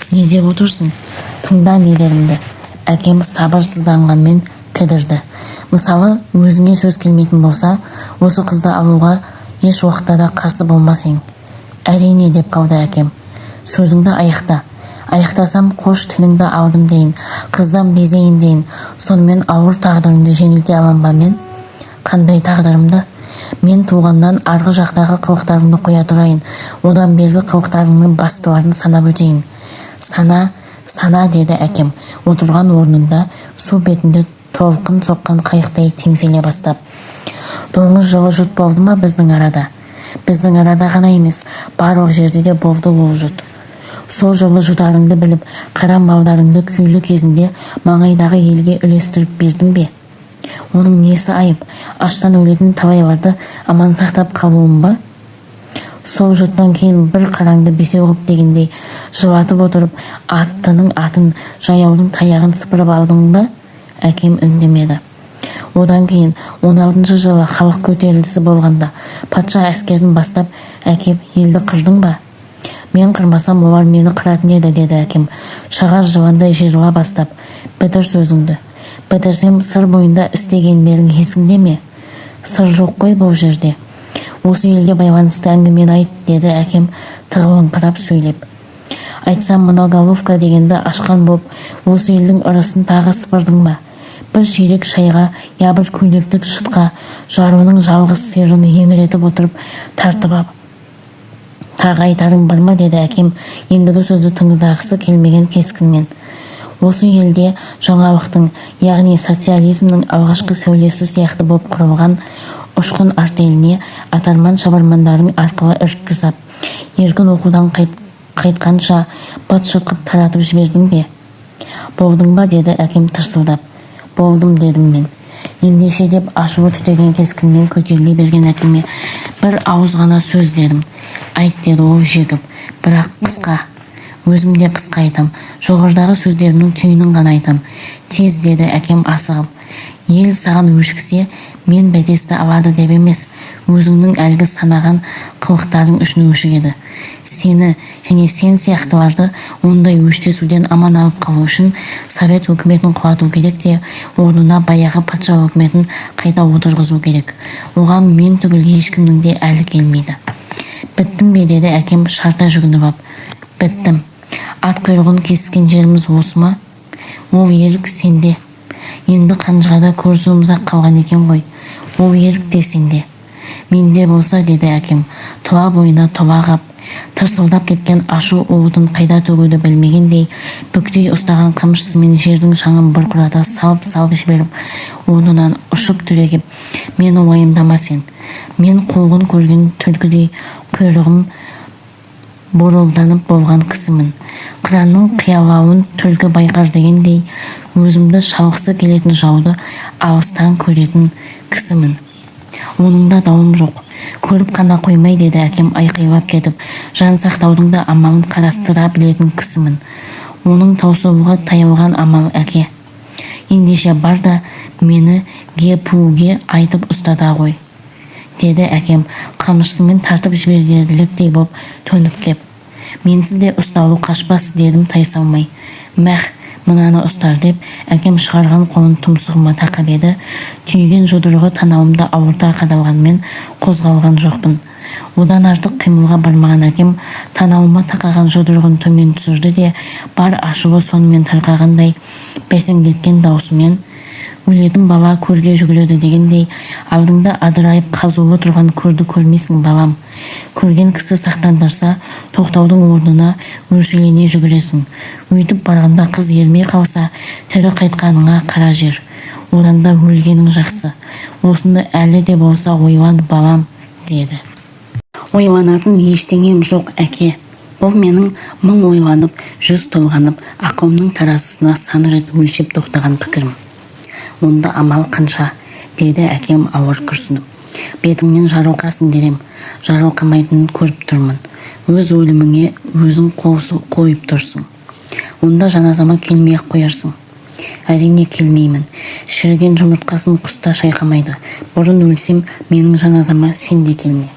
Не деп отырсың? Тыңда нелерімді. Әкем сабырсызданғанмен кідірді. Мысалы, өзіңе сөз келмейтін болса, осы қызды алуға еш уақытта да қарсы болмас ең. Әрине деп қалды әкем. Сөзіңді аяқта. Аяқтасам қош тіліңді алдым дейін, қыздан безейін дейін, сонымен ауыр тағдырымды жеңілте алам ба мен? Қандай тағдырымды? Мен туғаннан арғы жақтағы қылықтарыңды қоя тұрайын, одан бергі қылықтарыңның бастыларын санап өтейін. Сана, деді әкем, отырған орнында су бетінде толқын соққан қайықтай теңселе бастап. 9 жылы жұт болды ма біздің арада? Біздің арада ғана емес, барлық жерде де болды ол жұт. Сол жылы жұтарыңды біліп, қара малдарыңды күйлі кезінде маңайдағы елге үлестіріп бердің бе? Оның несі айып? Аштан өлетін талайларды аман сақтап қалуым ба? Сол жұттан кейін бір қараңды бесеу ғып дегендей жылатып отырып, аттының атын, жаяудың таяғын сыпырып алдың ба? Әкем үндемеді. Одан кейін 16 жылы халық көтерілісі болғанда патша әскерін бастап әкеп елді қырдың ба? Мен қырмасам олар мені қыратын еді, деді әкем, шағар жыландай жиырыла бастап. Бітір сөзіңді. Бітірсем сыр бойында істегендерің есіңде ме? Сыр жоқ қой бұл жерде. Осы елге байланысты әңгімені айт, деді әкем тығылыңқырап сөйлеп. Айтсам мына головка дегенді ашқан боп, осы елдің ырысын тағы сыпырдың ба? Бір ширек шайға, я бір көйлектік шытқа, жарының жалғыз сиырын еңіретіп отырып тартып ап. Тағы айтарың бар ма, деді әкем, ендігі сөзді тыңдағысы келмеген кескінмен. Осы елде жаңалықтың, яғни социализмнің алғашқы сәулесі сияқты болып құрылған ұшқын артеліне атарман шабармандардың арқылы іркізіп, еркін оқудан қайтқанша бат шытқып таратып жібердің бе? Болдың ба, деді әкем тырсылдап. Болдым, дедім мен. Ендеше деп ашуы түтеген кескінмен көтеріле берген әкеме бір ауыз ғана сөз дедім. Айт, деді ол жегіп, бірақ қысқа. Өзім де қысқа айтам, жоғарыдағы сөздерімнің түйінін ғана айтам. Тез, деді әкем асығып. Ел саған өшіксе, мен бәтесті алады деп емес, өзіңнің әлгі санаған қылықтарың үшін өшігеді. Сені және сен сияқтыларды ондай өштесуден аман алып қалу үшін Совет өкіметін құлату керек те, орнына баяғы патша өкіметін қайта отырғызу керек. Оған мен түгіл ешкімнің де әлі келмейді. Біттің бе, деді әкем шарта жүгініп ап. Біттім. Ат құйрығын кескен жеріміз осы ма? Ол ерік сенде. Енді қанжығада көрсуіміз-ақ қалған екен ғой. Ол ерік те сенде. Менде болса, деді әкем, тұла бойына тұла қап, тырсылдап кеткен ашу уытын қайда төгуді білмегендей, бүктей ұстаған қамшысымен жердің шаңын бұрқырата салып жіберіп, орнынан ұшып түрегеп, мені уайымдама сен. Мен қуғын көрген түлкідей құйрығым борылданып болған кісімін. Қыранның қиялауын түлкі байқар дегендей, өзімді шалғысы келетін жауды алыстан көретін кісімін. Оның да дауым жоқ. Көріп қана қоймай, деді әкем айқайлап кетіп, жан сақтаудың да амалын қарастыра білетін кісімін. Оның таусылуға таяған амал әке. Ендеше бар да мені ге-пуге айтып ұстата ғой, деді әкем қамшысымен тартып жібергерліктей боп төніп кеп. Менсіз де ұсталу қашпас, дедім тайсалмай. Мәх, мынаны ұстар деп, әкем шығарған қолын тұмсығыма тақап еді. Түйген жұдырығы танауымда ауырта қадалғанмен қозғалған жоқпын. Одан артық қимылға бармаған әкем танауыма тақаған жұдырығын төмен түсірді де, бар ашуы сонымен тарқағандай бәсеңдеткен даусымен, өлетін бала көрге жүгіреді дегендей, алдыңда адырайып қазулы тұрған көрді көрмейсің балам. Көрген кісі сақтандырса, тоқтаудың орнына өршелене жүгіресің. Өйтіп барғанда қыз ермей қалса, тірі қайтқаныңа қара жер. Одан да өлгенің жақсы. Осыны әлі де болса ойлан балам, деді. Ойланатын ештеңем жоқ әке. Бұл менің мың ойланып, 100 толғанып, ақылымның таразысына сан рет өлшеп тоқтаған пікірім. Онда амал қанша, деді әкем ауыр күрсініп. Бетіңнен жарылқасын дерем, жарылқамайтынын көріп тұрмын. Өз өліміңе өзің қойып тұрсың. Онда жаназама келмей-ақ қоярсың. Әрине келмеймін. Шіріген жұмыртқасын құста шайқамайды. Бұрын өлсем, менің жаназама сен де келме.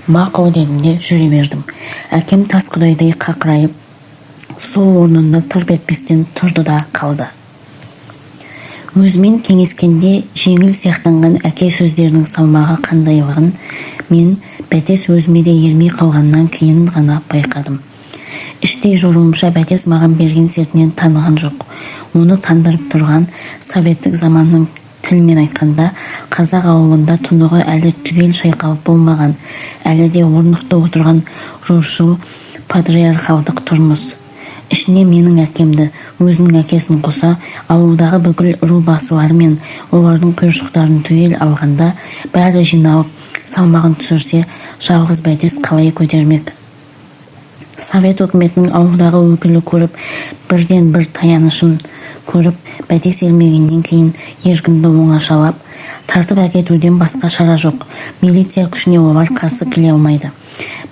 Мақұл дедім де жүре бердім. Әкем тас құдайдай қақырайып, сол орнында тырп етпестен тұрды да қалды. Өзімен кеңескенде жеңіл сияқтанған әке сөздерінің салмағы қандайлығын мен бәтес өзіме де ермей қалғаннан кейін ғана байқадым. Іштей жоруымша бәтес маған берген сертінен таныған жоқ. Оны тандырып тұрған советтік заманның тілмен айтқанда, қазақ ауылында тұнығы әлі түгел шайқалып болмаған, әлі де орнықты отырған рушыл патриархалдық тұрмыс. Ішіне менің әкемді, өзінің әкесін қоса, ауылдағы бүкіл ру басылары мен олардың құйыршықтарын түгел алғанда, бәрі жиналып, салмағын түсірсе, жалғыз бәйтес қалай көтермек? Совет өкіметінің ауылдағы өкілі көріп, бірден бір таянышын көріп, бәтес ермегеннен кейін еркінді оңашалап, тартып әкетуден басқа шара жоқ. Милиция күшіне олар қарсы келе алмайды.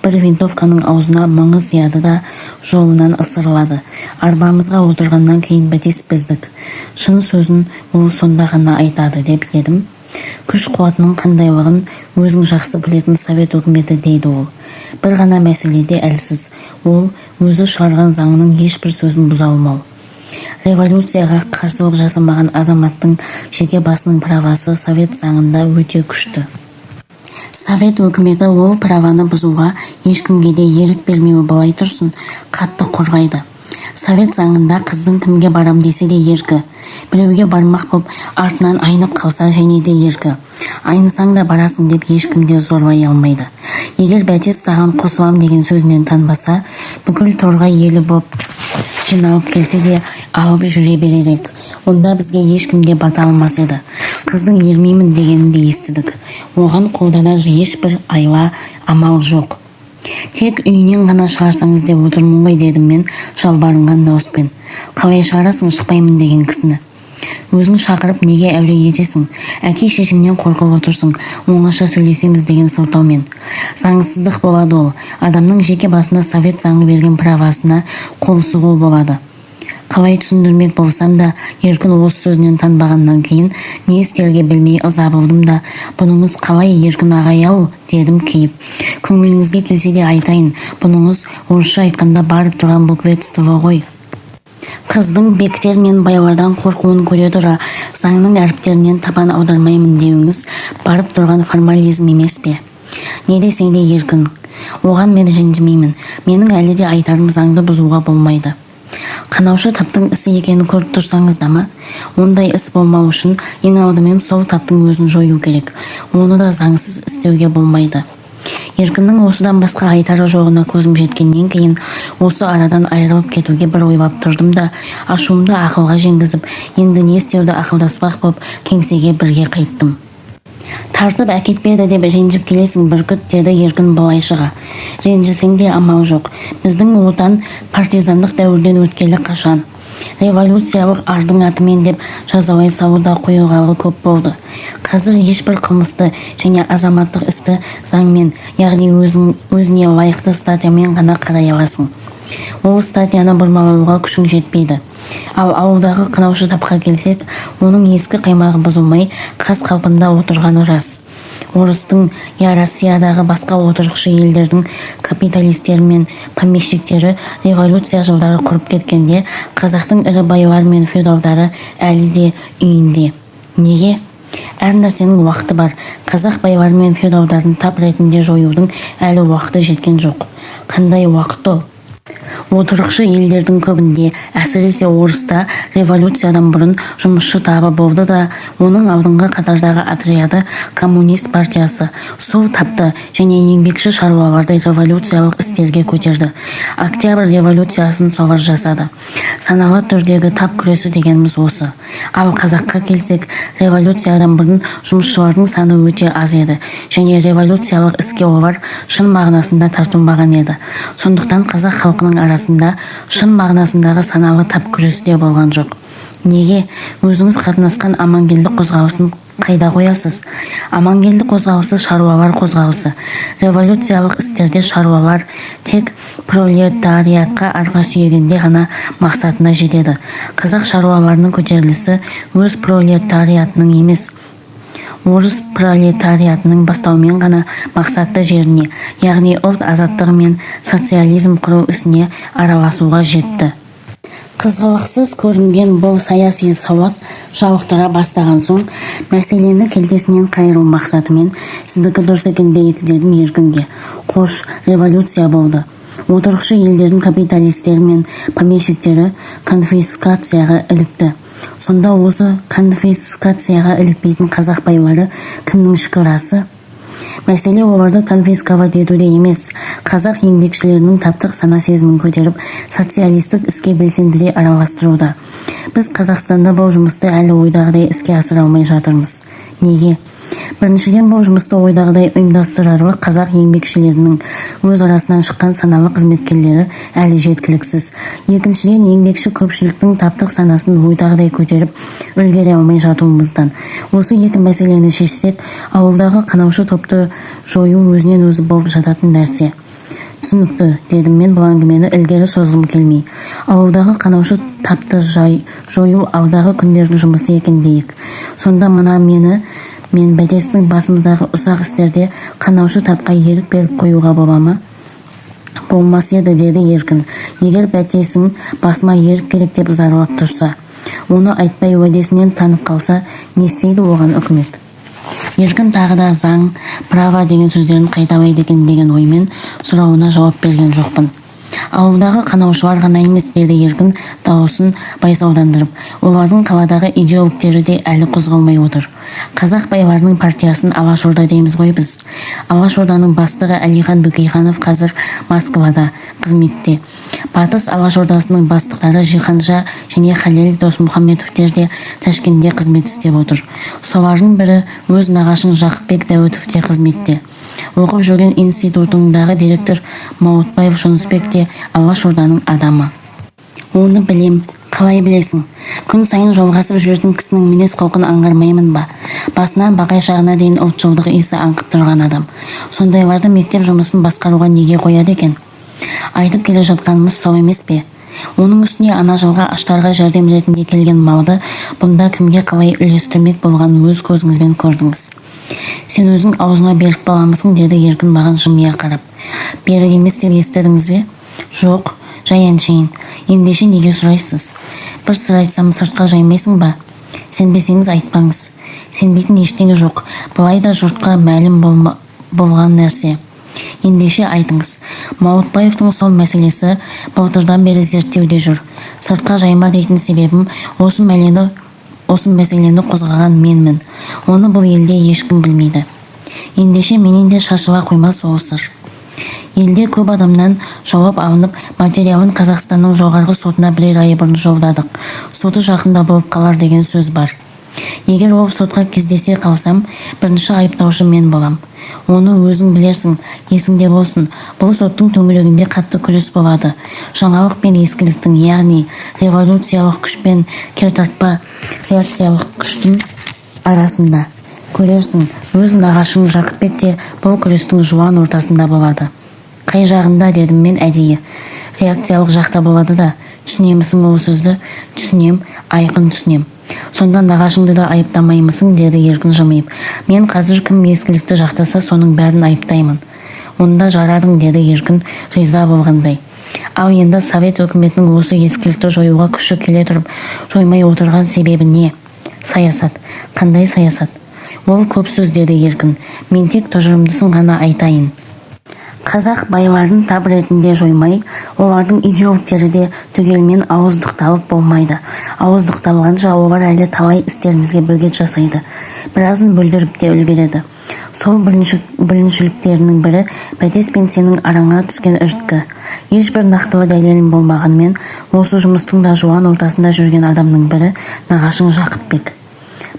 Бір винтовканың аузына мыңы сияды да жолынан ысырылады. Арбамызға отырғаннан кейін бәтес біздік. Шын сөзін ол сонда ғана айтады деп едім. Күш қуатының қандайлығын өзің жақсы білетін совет өкіметі дейді ол. Бір ғана мәселеде әлсіз. Ол өзі шығарған заңның ешбір сөзін бұза алмау. Революцияға қарсылық жасамаған азаматтың жеке басының правасы совет заңында өте күшті. Совет өкіметі ол праваны бұзуға ешкімге де ерік бермеуі былай тұрсын, қатты қорғайды. Совет заңында қыздың кімге барам десе де еркі. Біреуге бармақ боп артынан айнып қалса және де еркі. Айнысаң да барасың деп ешкімде зорлай алмайды. Егер бәтес саған қосылам деген сөзінен танбаса, бүкіл торғай елі боп жиналып келсе де алып жүре беререк. Онда бізге ешкімге бата алмас еді. Қыздың ермеймін дегенін де естідік. Оған қолданар ешбір айла амал жоқ. Тек үйінен ғана шығарсаңыз деп отырмын ғой дедім мен жалбарынған дауыспен. Қалай шығарасың шықпаймын деген кісіні? Өзің шақырып неге әуре етесің? Әке шешіңнен қорқып отырсың, оңаша сөйлесеміз деген сылтаумен. Заңсыздық болады ол. Адамның жеке басына совет заңы берген правасына қол сұғу болады. Қалай түсіндірмек болсам да, еркін осы сөзінен танбағаннан кейін не істерге білмей ыза болдым да, бұныңыз қалай еркін ағай-ау дедім кейіп. Көңіліңізге келсе де айтайын, бұныңыз орысша айтқанда барып тұрған букведство ғой. Қыздың бектер мен байлардан қорқуын көре тұра, заңның әріптерінен табан аудармаймын деуіңіз барып тұрған формализм емес пе? Не десең де еркін. Оған мен ренжімеймін. Менің әлі де айтарым заңды бұзуға болмайды. Қанаушы таптың ісі екенін көріп тұрсаңыз да ма? Ондай іс болмау үшін ең алдымен сол таптың өзін жою керек. Оны да заңсыз істеуге болмайды. Еркіннің осыдан басқа айтары жоғына көзім жеткеннен кейін осы арадан айырылып кетуге бір ойлап тұрдым да, ашуымды ақылға жеңгізіп, енді не істеуді ақылдаспақ боп кеңсеге бірге қайттым. Тартып әкетпеді деп ренжіп келесің бүркіт, деді еркін былайшыға. Ренжісең де амал жоқ. Біздің отан партизандық дәуірден өткелі қашан. Революциялық ардың атымен деп жазалай салуда қойылғалы көп болды. Қазір ешбір қылмысты және азаматтық істі заңмен, яғни өзіне лайықты статьямен ғана қарай аласың. Ол статьяны бұрмалауға күшің жетпейді. Ал ауылдағы қанаушы тапқа келсек, оның ескі қаймағы бұзылмай қас қалпында отырғаны рас. Орыстың, я Россиядағы басқа отырықшы елдердің капиталистері мен помещиктері революция жылдары құрып кеткенде, қазақтың ірі байлар мен феодалдары әлі де үйінде. Неге? Әр нәрсенің уақыты бар. Қазақ байлары мен феодалдарын тап ретінде жоюдың әлі уақыты жеткен жоқ. Қандай уақыт ол? Отырықшы елдердің көбінде, әсіресе Орыста революциядан бұрын жұмысшы табы болды да, оның алдыңғы қатардағы отряды коммунист партиясы сол тапты және еңбекші шаруаларды революциялық істерге көтерді. Октябрь революциясын солар жасады. Саналы түрдегі тап күресі дегеніміз осы. Ал қазаққа келсек, революциядан бұрын жұмысшылардың саны өте аз еді және революциялық іске олар шын мағынасында тартылмаған еді. Сондықтан қазақ халқының арасында шын мағынасындағы саналы тап күресі де болған жоқ. Неге? Өзіңіз қатынасқан амангелді қозғалысын қайда қоясыз? Амангелді қозғалысы шаруалар қозғалысы. Революциялық істерде шаруалар тек пролетариатқа арқа сүйегенде ғана мақсатына жетеді. Қазақ шаруаларының көтерілісі өз пролетариатының емес, орыс пролетариатының бастауымен ғана мақсатты жеріне, яғни ұлт азаттығы мен социализм құру ісіне араласуға жетті. Қызғылықсыз көрінген бұл саяси сауат жалықтыра бастаған соң, мәселені келтесінен қайыру мақсатымен сіздікі дұрыс екен дейік дедім еркінге. Қош, революция болды. Отырықшы елдердің капиталистері мен помещиктері конфискацияға ілікті. Сонда осы конфискацияға ілікпейтін қазақ байлары кімнің ішкі расы? Мәселе оларды конфисковать етуде емес, қазақ еңбекшілерінің таптық сана сезімін көтеріп, социалистік іске белсендіре араластыруда. Біз Қазақстанда бұл жұмысты әлі ойдағыдай іске асыра алмай жатырмыз. Неге? Біріншіден, бұл жұмысты ойдағыдай ұйымдастырарлық қазақ еңбекшілерінің өз арасынан шыққан саналы қызметкерлері әлі жеткіліксіз. Екіншіден, еңбекші көпшіліктің таптық санасын ойдағыдай көтеріп үлгере алмай жатуымыздан. Осы екі мәселені шешсек, ауылдағы қанаушы топты жою өзінен өзі болып жататын нәрсе. Түсінікті, дедім мен бұл әңгімені ілгері созғым келмей. Ауылдағы қанаушы тапты жою алдағы күндердің жұмысы екен дейік. Сонда мына мен бәтестің басымыздағы ұсақ істерде қанаушы тапқа ерік беріп қоюға бола ма? Болмас еді, деді Еркін. Егер бәтесің басыма ерік керек деп зарлап тұрса, оны айтпай уәдесінен танып қалса, не істейді оған үкімет? Еркін тағы да заң, права деген сөздерін қайталайды екен деген оймен сұрауына жауап берген жоқпын. Ауылдағы қанаушылар ғана емес, деді Еркін дауысын байсаудандырып. Олардың қаладағы идеологтері де әлі қозғалмай отыр. Қазақ байларының партиясын Алашорда дейміз ғой біз. Алашорданың бастығы Әлихан Бөкейханов қазір Москвада қызметте. Батыс Алашордасының бастықтары Жиһанша және Халел Досмұхамедовтер де Ташкентте қызмет істеп отыр. Солардың бірі өз нағашың Жақыпбек Дәуітов те қызметте. Оқып жүрген институтындағы директор Маутбаев Жүнісбек те Алашорданың адамы. Оны білем, қалай білесің? Күн сайын жолғасып жүретін кісінің мінез құлқын аңғармаймын ба? Басынан бақай шағына дейін ұлтшылдық иісі аңқып тұрған адам. Сондайларды мектеп жұмысын басқаруға неге қояды екен? Айтып келе жатқанымыз сол емес пе? Оның үстіне ана жылға аштарға жәрдем ретінде келген малды бұнда кімге қалай үлестірмек болғанын өз көзіңізбен көрдіңіз. Сен өзің аузыңа берік баламысың, деді Еркін маған жымия қарап. Берік емес деп естідіңіз бе? Жоқ, жай әншейін. Ендеше неге сұрайсыз? Бір сыр айтсам сыртқа жаймайсың ба? Сенбесеңіз айтпаңыз. Сенбейтін ештеңе жоқ. Былай да жұртқа мәлім болған нәрсе. Ендеше айтыңыз. Маутбаевтың сол мәселесі былтырдан бері зерттеуде жүр. Сыртқа жайма дейтін себебім осы мәселені қозғаған менмін. Оны бұл елде ешкім білмейді. Ендеше менен де шашыла қоймас ол сыр. Елде көп адамнан жауап алынып, материалын Қазақстанның жоғарғы сотына бірер ай бұрын жолдадық. Соты жақында болып қалар деген сөз бар. Егер ол сотқа кездесе қалсам, бірінші айыптаушы мен болам. Оны өзің білерсің, есіңде болсын. Бұл соттың төңірегінде қатты күрес болады. Жаңалық пен ескіліктің, яғни революциялық күш пен кертартпа реакциялық күштің арасында. Көрерсің, өз нағашың Жақыпбек те бұл күрестің жуан ортасында болады. Қай жағында, дедім мен әдейі. Реакциялық жақта болады да. Түсінемісің ол сөзді? Түсінем, айқын түсінем. Сонда нағашыңды да айыптамаймысың, деді Еркін жымиып. Мен қазір кім ескілікті жақтаса, соның бәрін айыптаймын. Онда жарадың, деді Еркін риза болғандай. Ал енді Совет өкіметінің осы ескілікті жоюға күші келе тұрып, жоймай отырған себебі не? Саясат. Қандай саясат? Ол көп сөз, деді Еркін. Мен тек тұжырымдысын ғана айтайын. Қазақ байларын тап ретінде жоймай, олардың идеологтері де түгелмен ауыздықталып болмайды. Ауыздықталғанша олар әлі талай істерімізге бөгет жасайды. Біразын бүлдіріп те үлгереді. Сол бүліншіліктерінің бірі бәтес пен сенің араңа түскен ірткі. Ешбір нақтылы дәлелім болмағанмен, осы жұмыстың да жуан ортасында жүрген адамның бірі нағашың Жақыпбек.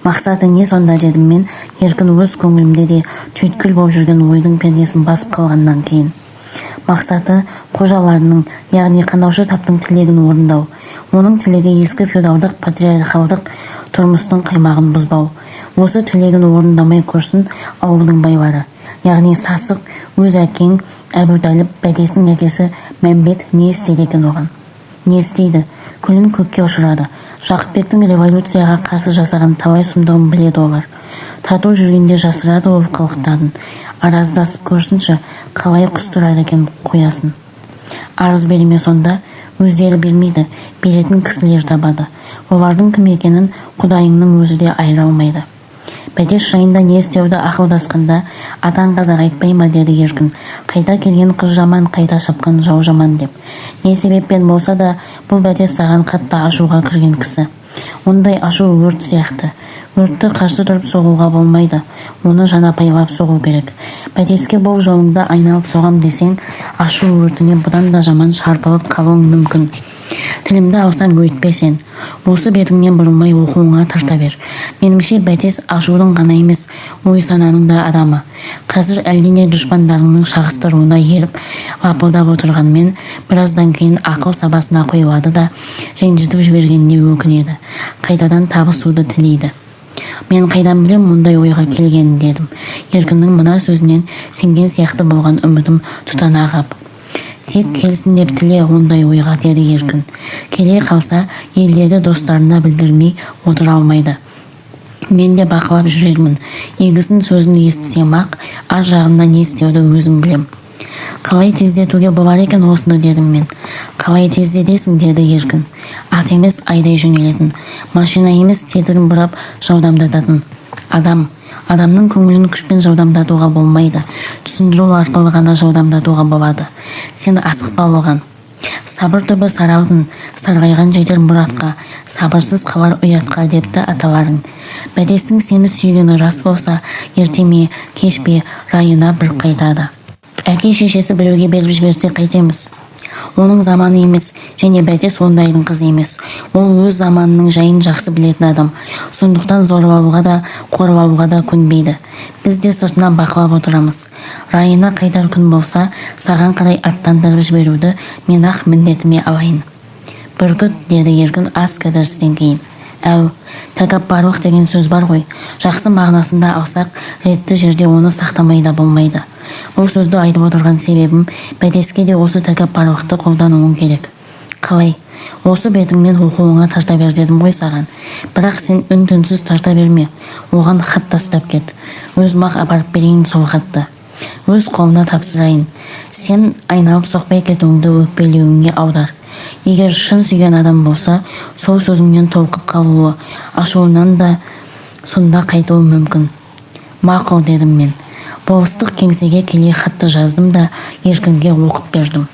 Мақсаты не сонда, дедім мен, Еркін өз көңілімде де түйткіл болып жүрген ойдың пердесін басып қалғаннан кейін. Мақсаты қожаларының, яғни қанаушы таптың тілегін орындау. Оның тілегі ескі феодалдық патриархалдық тұрмыстың қаймағын бұзбау. Осы тілегін орындамай көрсін ауылдың байлары. Яғни сасық, өз әкең Әбутәліп, бәтесінің әкесі Мәмбет не істейді екен оған? Не істейді? Күлін көкке ұшырады. Жақыпбектің революцияға қарсы жасаған талай сұмдығын біледі олар. Тату жүргенде жасырады ол қылықтарын. Араздасып көрсінші, қалай құстырар екен қоясын. Арыз берме сонда, өздері бермейді, беретін кісілер табады. Олардың кім екенін Құдайыңның өзі де айыра алмайды. Бәтес жайында не істеуді ақылдасқанда, атаң қазақ айтпай ма, деді Еркін. Қайта келген қыз жаман, қайта шапқан жау жаман деп. Не себеппен болса да, бұл бәтес саған қатты ашуға кірген кісі. Ондай ашу өрт сияқты. Өртті қарсы тұрып соғуға болмайды. Оны жана пайлап соғу керек. Бәтеске бұл жолыңда айналып соғам десең, ашу өртіне бұдан да жаман шарпылып қалуың мүмкін. Тілімді алсаң өйтпе сен. Осы бетіңнен бұрылмай оқуыңа тарта бер. Меніңше бәтес ашудың ғана емес, ой-сананың да адамы. Қазір әлдене дұшпандарыңның шағыстыруына еріп, лапылдап отырғанмен, біраздан кейін ақыл сабасына қойылады да, ренжітіп жібергеніне өкінеді. Қайтадан табысуды тілейді. Мен қайдан білем мұндай ойға келгенін дедім. Еркіннің мына сөзінен сенген сияқты болған үмітім тұтана қап. Тек келсін деп тіле ондай ойға, деді Еркін. Келе қалса, елдегі достарына білдірмей отыра алмайды. Мен де бақылап жүрермін. Егісін сөзін естісем ақ, ар жағында не істеуді өзім білем. Қалай тездетуге болар екен осыны, дедім мен. Қалай тездетесің, деді Еркін. Ат емес, айдай жөнелетін. Машина емес, тетігін бұрап жаудамдататын. Адамның көңілін күшпен жаудамдатуға болмайды. Түсіндіру арқылы ғана жаудамдатуға болады. Сен асықпа оған. Сабыр түбі саралтын, сарғайған жетер мұратқа, сабырсыз қалар ұятқа, депті аталарың. Бәтестің сені сүйгені рас болса, ерте ме, кеш пе, райына бір қайтады. Әке шешесі біреуге беріп жіберсе қайтеміз. Оның заманы емес, және бәтес ондайдың қызы емес. Ол өз заманының жайын жақсы білетін адам. Сондықтан зорлауға да, қорлауға да көнбейді. Біз де сыртынан бақылап отырамыз. Райына қайтар күн болса, саған қарай аттандырып жіберуді мен ақ міндетіме алайын. Бүркіт, деді Еркін аз кідірістен кейін. Әу, тәкаппарлық деген сөз бар ғой. Жақсы мағынасында алсақ, ретті жерде оны сақтамай да болмайды. Бұл сөзді айтып отырған себебім, бәтеске де осы тәкаппарлықты қолдануың керек. Қалай? Осы бетіңмен оқуыңа тарта бер дедім ғой саған. Бірақ сен үн-түнсіз тарта берме. Оған хат тастап кет. Өзім-ақ апарып берейін сол хатты. Өз қолына тапсырайын. Сен айналып соқпай кетуіңді өкпелеуіңе аудар. Егер шын сүйген адам болса, сол сөзіңнен толқып қалуы, ашуынан да сонда қайтуы мүмкін. Мақұл, дедім мен. Болыстық кеңсеге келе хатты жаздым да Еркінге оқып бердім.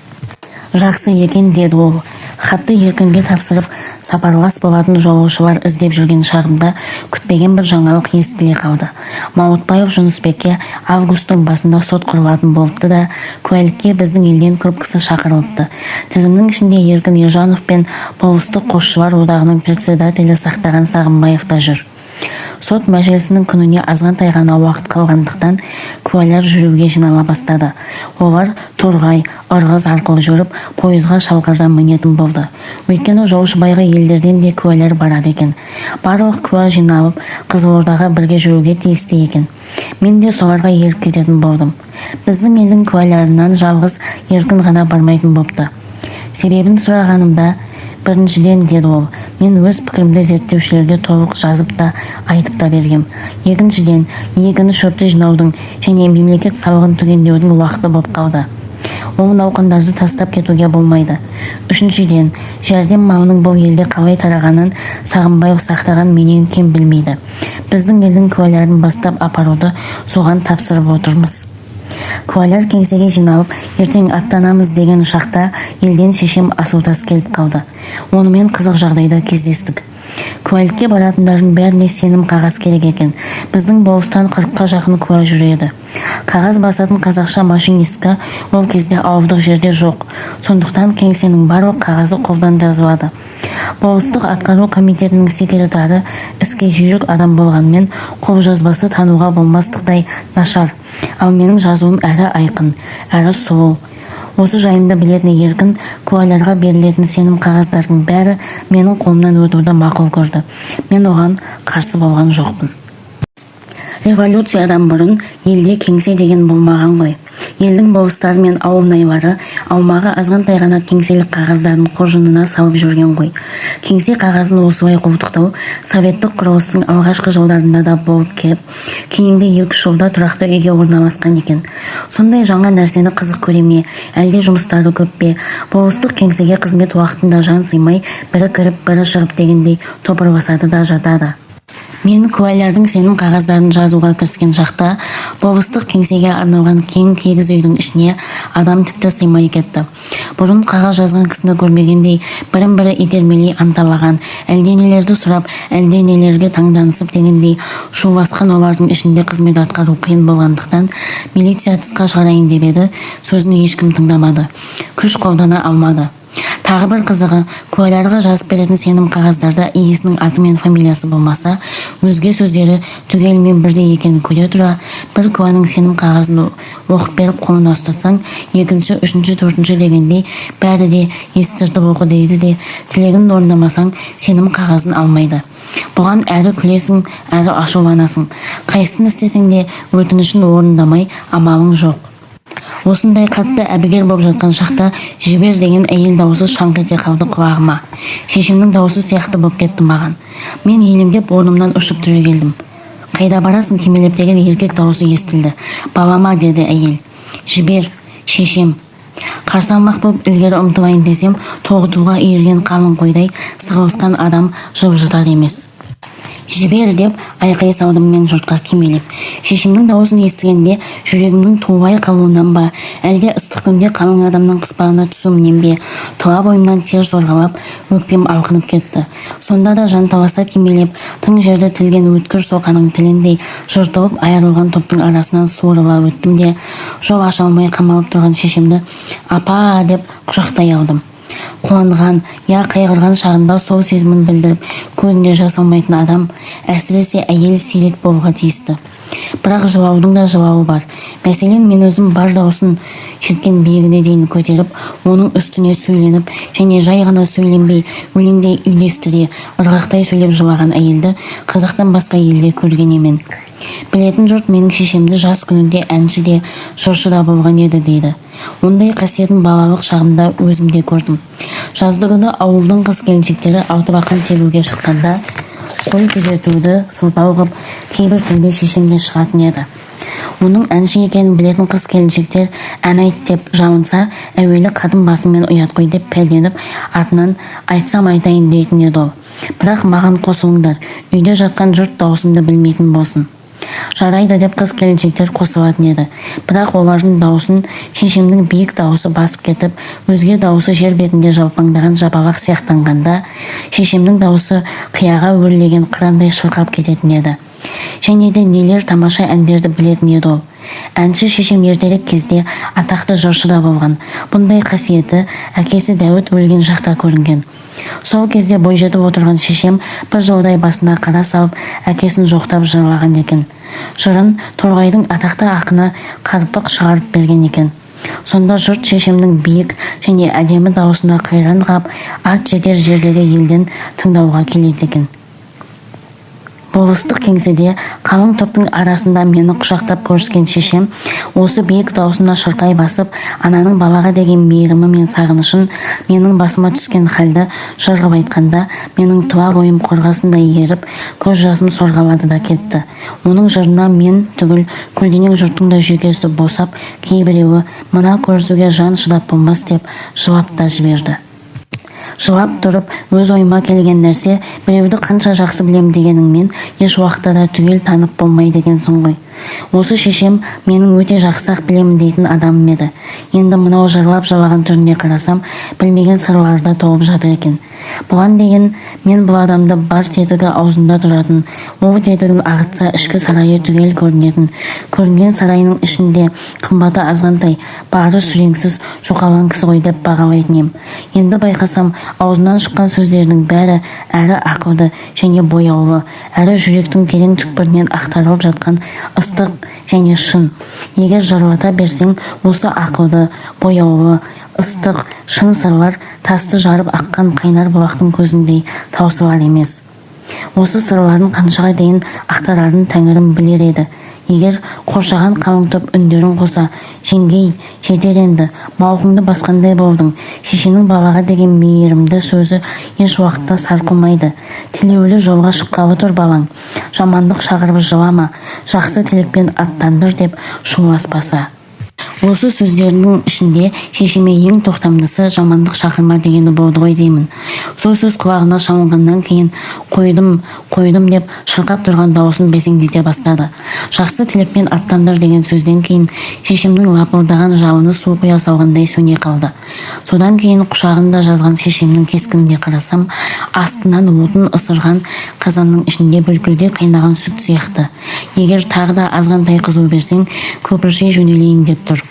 Жақсы екен, деді ол. Хатты Еркінге тапсырып, сапарлас болатын жолаушылар іздеп жүрген шағымда күтпеген бір жаңалық естіле қалды. Маутбаев Жүнісбекке августтың басында сот құрылатын болыпты да, куәлікке біздің елден көп кісі шақырылыпты. Тізімнің ішінде Еркін Ержанов пен болыстық қосшылар одағының председателі Сақтаған Сағымбаев та жүр. Сот мәжілісінің күніне азғантай ғана уақыт қалғандықтан куәлер жүруге жинала бастады. Олар Торғай, Ырғыз арқылы жүріп, пойызға шалқардан мінетін болды. Өйткені жолшыбайғы елдерден де куәлер барады екен. Барлық куә жиналып, Қызылордаға бірге жүруге тиісті екен. Мен де соларға еріп кететін болдым. Біздің елдің куәлерінен жалғыз Еркін ғана бармайтын бопты. Себебін сұрағанымда, біріншіден, деді ол, мен өз пікірімді зерттеушілерге толық жазып та айтып та бергем. Екіншіден, егіні шөпті жинаудың және мемлекет салығын түгендеудің уақыты боп қалды. Ол науқандарды тастап кетуге болмайды. Үшіншіден, жәрдем малының бұл елде қалай тарағанын Сағымбаев Сақтаған менен кем білмейді. Біздің елдің куәлерін бастап апаруды соған тапсырып отырмыз. Куәлер кеңсеге жиналып, ертең аттанамыз деген шақта елден шешем Асылтас келіп қалды. Онымен қызық жағдайда кездестік. Куәлікке баратындардың бәріне сенім қағаз керек екен. Біздің болыстан 40-қа жақын куә жүреді. Қағаз басатын қазақша машинистка ол кезде ауылдық жерде жоқ. Сондықтан кеңсенің барлық қағазы қолдан жазылады. Болыстық атқару комитетінің секретары іске жүйрік адам болғанмен қолжазбасы тануға болмастықтай нашар. Ал менің жазуым әрі айқын, әрі сұлу. Осы жайымды білетін Еркін куәларға берілетін сенім қағаздардың бәрі менің қолымнан өтуді мақұл көрді. Мен оған қарсы болған жоқпын. Революциядан бұрын елде кеңсе деген болмаған ғой. Елдің болыстары мен ауылнайлары аумағы азғантай ғана кеңселік қағаздарын қоржынына салып жүрген ғой. Кеңсе қағазын осылай қолтықтау советтік құрылыстың алғашқы жылдарында да болып келіп, кейінгі 2 жылда тұрақты үйге орналасқан екен. Сондай жаңа нәрсені қызық көре ме, әлде жұмыстары көп пе, болыстық кеңсеге қызмет уақытында жан сыймай, бірі кіріп, бірі шығып дегендей топырласады да жатады. Мен куәлердің сенім қағаздарын жазуға кіріскен шақта, болыстық кеңсеге арналған кең киіз үйдің ішіне адам тіпті сыймай кетті. Бұрын қағаз жазған кісіні көрмегендей бірін-бірі итермелей анталаған, әлденелерді сұрап, әлденелерге таңданысып дегендей шу басқан олардың ішінде қызмет атқару қиын болғандықтан милиция тысқа шығарайын деп еді, сөзін ешкім тыңдамады, күш қолдана алмады. Тағы бір қызығы, куәларға жазып беретін сенім қағаздарда иесінің аты мен фамилиясы болмаса, өзге сөздері түгелімен бірдей екенін көре тұра, бір куәнің сенім қағазын оқып беріп қолына ұстатсаң, екінші, үшінші, төртінші дегендей бәрі де естіртіп оқы дейді де, тілегін орындамасаң сенім қағазын алмайды. Бұған әрі күлесің, әрі ашуланасың. Қайсысын істесең де өтінішін орындамай амалың жоқ. Осындай қатты әбігер болып жатқан шақта жібер деген әйел дауысы шаңқ ете қалды құлағыма. Шешемнің дауысы сияқты болып кетті маған. Мен елеңдеп орнымнан ұшып түрегелдім. Қайда барасың кимелеп деген еркек дауысы естілді. Балама деді әйел. Жібер, шешем. Қарсы алмақ болып ілгері ұмтылайын десем, тоғытуға иірген қалың қойдай сығылысқан адам жылжытар емес. Жібер деп айқай салдым мен жұртқа кимелеп. Шешемнің дауысын естігенде жүрегімнің туылай қалуынан ба, әлде ыстық күнде қалың адамның қыспағына түсуімнен бе, тұла бойымнан тер сорғалап, өкпем алқынып кетті. Сонда да жанталаса кимелеп, тың жерді тілген өткір соқаның тіліндей жыртылып айырылған топтың арасынан суырыла өттім де, жол аша алмай қамалып тұрған шешемді апа деп құшақтай алдым. Қуанған, я қайғырған шағында сол сезімін білдіріп, көзінде жас алмайтын адам, әсіресе әйел сирек болуға тиісті. Бірақ жылаудың да жылауы бар. Мәселен, мен өзім бар даусын жеткен биігіне дейін көтеріп, оның үстіне сөйленіп, және жай ғана сөйленбей, өлеңдей үйлестіре, ырғақтай сөйлеп жылаған әйелді қазақтан басқа елде көрген емен. Білетін жұрт менің шешемді жас күнінде әнші де, жыршы да болған еді дейді. Ондай қасиетін балалық шағымда өзімде көрдім. Жазды күні ауылдың қыз-келіншектері алтыбақан тебуге шыққанда, қой күзетуді сылтау қып, кейбір күнде шешемде шығатын еді. Оның әнші екенін білетін қыз-келіншектер ән айт деп жауынса, әуелі қадым басымен ұят қой деп пәлденіп, артынан айтсам айтайын дейтін еді ол. Бірақ маған қосылыңдар, үйде жатқан жұрт дауысымды білмейтін болсын. Жарайды деп қыз-келіншектер қосылатын еді. Бірақ олардың дауысын шешемнің биік дауысы басып кетіп, өзге дауысы жер бетінде жалпаңдаған жапалақ сияқтанғанда, шешемнің дауысы қияға өрлеген қырандай шырқап кететін еді. Және де нелер тамаша әндерді білетін еді ол. Әнші шешем ертерек кезде атақты жыршы да болған. Бұндай қасиеті әкесі Дәуіт өлген шақта көрінген. Сол кезде бойжетіп отырған шешем бір жылдай басына қара салып, әкесін жоқтап жырлаған екен. Жырын Торғайдың атақты ақыны Қарпық шығарып берген екен. Сонда жұрт шешемнің биік және әдемі даусына қайран қап, ат жетер жердегі елден тыңдауға келеді екен. Болыстық кеңседе қалың топтың арасында мені құшақтап көріскен шешем осы биік даусына шырқай басып, ананың балаға деген мейірімі мен сағынышын, менің басыма түскен халді жырғып айтқанда, менің туа бойым қорғасындай еріп, көз жасым сорғалады да кетті. Оның жырына мен түгіл көлденең жұрттың да жүйкесі босап, кейбіреуі мына көрісуге жан шыдап болмас деп жылап та жіберді. Жылап тұрып, өз ойыма келген нәрсе, біреуді қанша жақсы білем дегеніңмен еш уақытта да түгел танып болмай дегенсің ғой. Осы шешем менің өте жақсақ білемін дейтін адамым еді. Енді мынау жырлап жылаған түріне қарасам, білмеген сырларда толып жатыр екен. Бұған деген мен бұл адамды бар тетігі аузында тұратын, ол тетігін ағытса ішкі сарайы түгел көрінетін, көрінген сарайының ішінде қымбаты азғантай, бары сүреңсіз жұқалған кісі ғой деп бағалайтын ем. Енді байқасам, аузынан шыққан сөздерінің бәрі әрі ақылды және бояулы, әрі жүректің терең түкпірінен ақтарылып жатқан ыстық және шын. Егер жырлата берсең, осы ақылды, бояулы, ыстық, шын сырлар тасты жарып аққан қайнар бұлақтың көзіндей таусылар емес. Осы сырларын қаншаға дейін ақтарарын Тәңірім білер еді. Егер қоршаған қалың топ үндерін қоса, жеңгей, жетер енді, мауқыңды басқандай болдың. Шешенің балаға деген мейірімді сөзі еш уақытта сарқылмайды. Тілеулі жолға шыққалы тұр балаң. Жамандық шағырып жылама, жақсы тілекпен аттандыр деп шуласпаса. Осы сөздерінің ішінде шешеме ең тоқтамдысы жамандық шақырма дегені болды ғой деймін. Сол сөз құлағына шалынғаннан кейін қойдым деп шырқап тұрған дауысын бәсеңдете бастады. Жақсы тілекпен аттандар деген сөзден кейін шешемнің лапылдаған жалыны су құя салғандай сөне қалды. Содан кейін құшағында жазған шешемнің кескініне қарасам, астынан отын ысырған қазанның ішінде бүлкілде қайнаған сүт сияқты. Егер тағы да азғантай қызу берсең, көпірше жөнелейін деп тұр.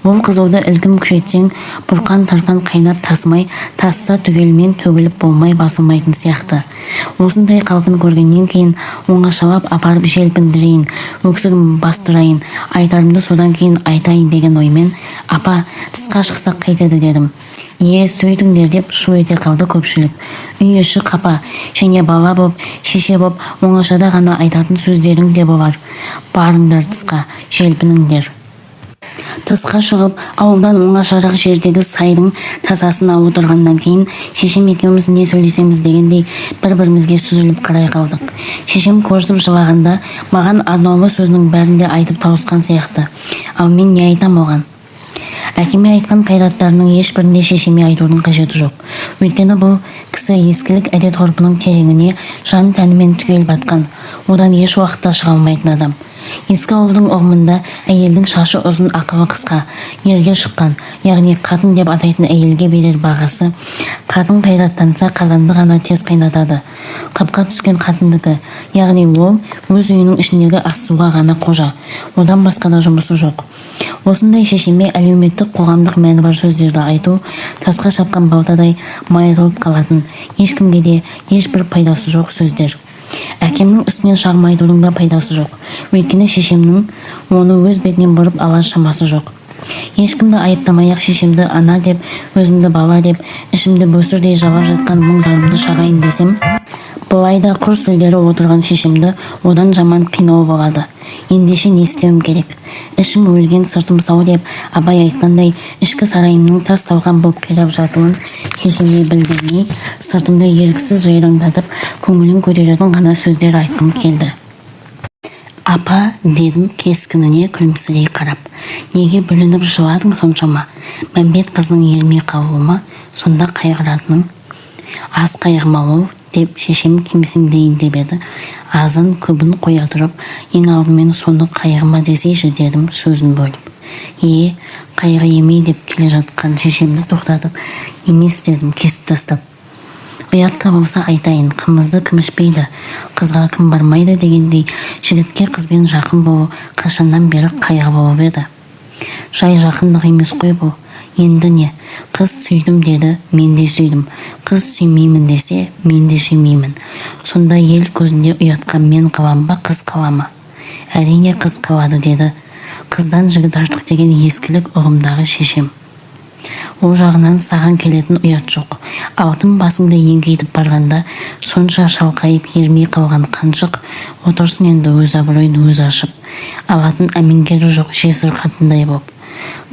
Ол қызуды ілкім күшейтсең, бұрқан-тарқан қайнап тасымай, тасса түгелмен төгіліп болмай басылмайтын сияқты. Осындай қалпын көргеннен кейін оңашалап апарып желпіндірейін, өксігім бастырайын, айтарымды содан кейін айтайын деген оймен, апа, тысқа шықсақ қайтеді дедім. Сөйтіңдер деп шу ете қалды көпшілік. Үй іші қапа, және бала боп, шеше боп, оңашада ғана айтатын сөздерің де болар. Барыңдар тысқа, желпініңдер. Тысқа шығып, ауылдан оңашарақ жердегі сайдың тасасына отырғаннан кейін, шешем екеуміз не сөйлесеміз дегендей бір-бірімізге сүзіліп қарай қалдық. Шешем көрісіп жылағанда, маған арнаулы сөзінің бәрінде айтып тауысқан сияқты. Ал мен не айтам оған? Әкеме айтқан қайраттарының ешбірінде шешеме айтудың қажеті жоқ. Өйткені бұл кісі ескілік әдет-ғұрпының тереңіне жан тәнімен түгел батқан, одан еш уақытта шыға алмайтын адам. Ескі ауылдың ұғымында әйелдің шашы ұзын, ақылы қысқа, ерге шыққан, яғни қатын деп атайтын әйелге берер бағасы, қатын қайраттанса қазанды ғана тез қайнатады. Қапқа түскен қатындікі, яғни ол өз үйінің ішіндегі ас-суға ғана қожа, одан басқа да жұмысы жоқ. Осындай шешеме әлеуметтік қоғамдық мәні бар сөздерді айту тасқа шапқан балтадай майырылып қалатын, ешкімге де ешбір пайдасы жоқ сөздер. Әкемнің үстінен шағым айтудың да пайдасы жоқ. Өйткені шешемнің оны өз бетінен бұрып алар шамасы жоқ. Ешкімді айыптамай-ақ шешемді ана деп, өзімді бала деп, ішімді бөсірдей жабап жатқан мұң-зарымды шағайын десем, былай да құр сөйлері отырған шешемді одан жаман қинау болады. Ендеше не істеуім керек? Ішім өлген, сыртым сау деп абай айтқандай, ішкі сарайымның тас талқан болып қирап жатуын шешеме білдірмей, сыртымды еріксіз жайраңдатып, көңілін көтеретін ғана сөздер айтқым келді. Апа, дедім кескініне күлімсірей қарап, неге бүлініп жыладың соншама? Мәмбет қызының елмей қалуыма, сонда қайғыратының? Аз қайғыма ол, деп шешем кемсеңдейін деп еді. Азын көбін қоя тұрып, ең алдымен соны қайғыма десейші дедім сөзін бөліп. Қайғы емей деп келе жатқан шешемді тоқтатып, емес дедім кесіп тастап. Ұятқа болса айтайын, қымызды кім ішпейді, қызға кім бармайды дегендей, жігітке қызбен жақын болу қашаннан бері қайғы болып еді. Жай жақындық емес қой бұл. Енді не? Қыз сүйдім деді, мен де сүйдім. Қыз сүймеймін десе, мен де сүймеймін. Сонда ел көзінде ұятқа мен қалам ба, қыз қалама? Әрине қыз қалады деді. Қыздан жігіт артық деген ескілік ұғымдағы шешем. Ол жағынан саған келетін ұят жоқ. Алтын басыңды еңкейтіп барғанда, сонша шалқайып ермей қалған қаншық, отырсын енді өз абыройын өз ашып, алатын әмеңгері жоқ жесір қатындай боп.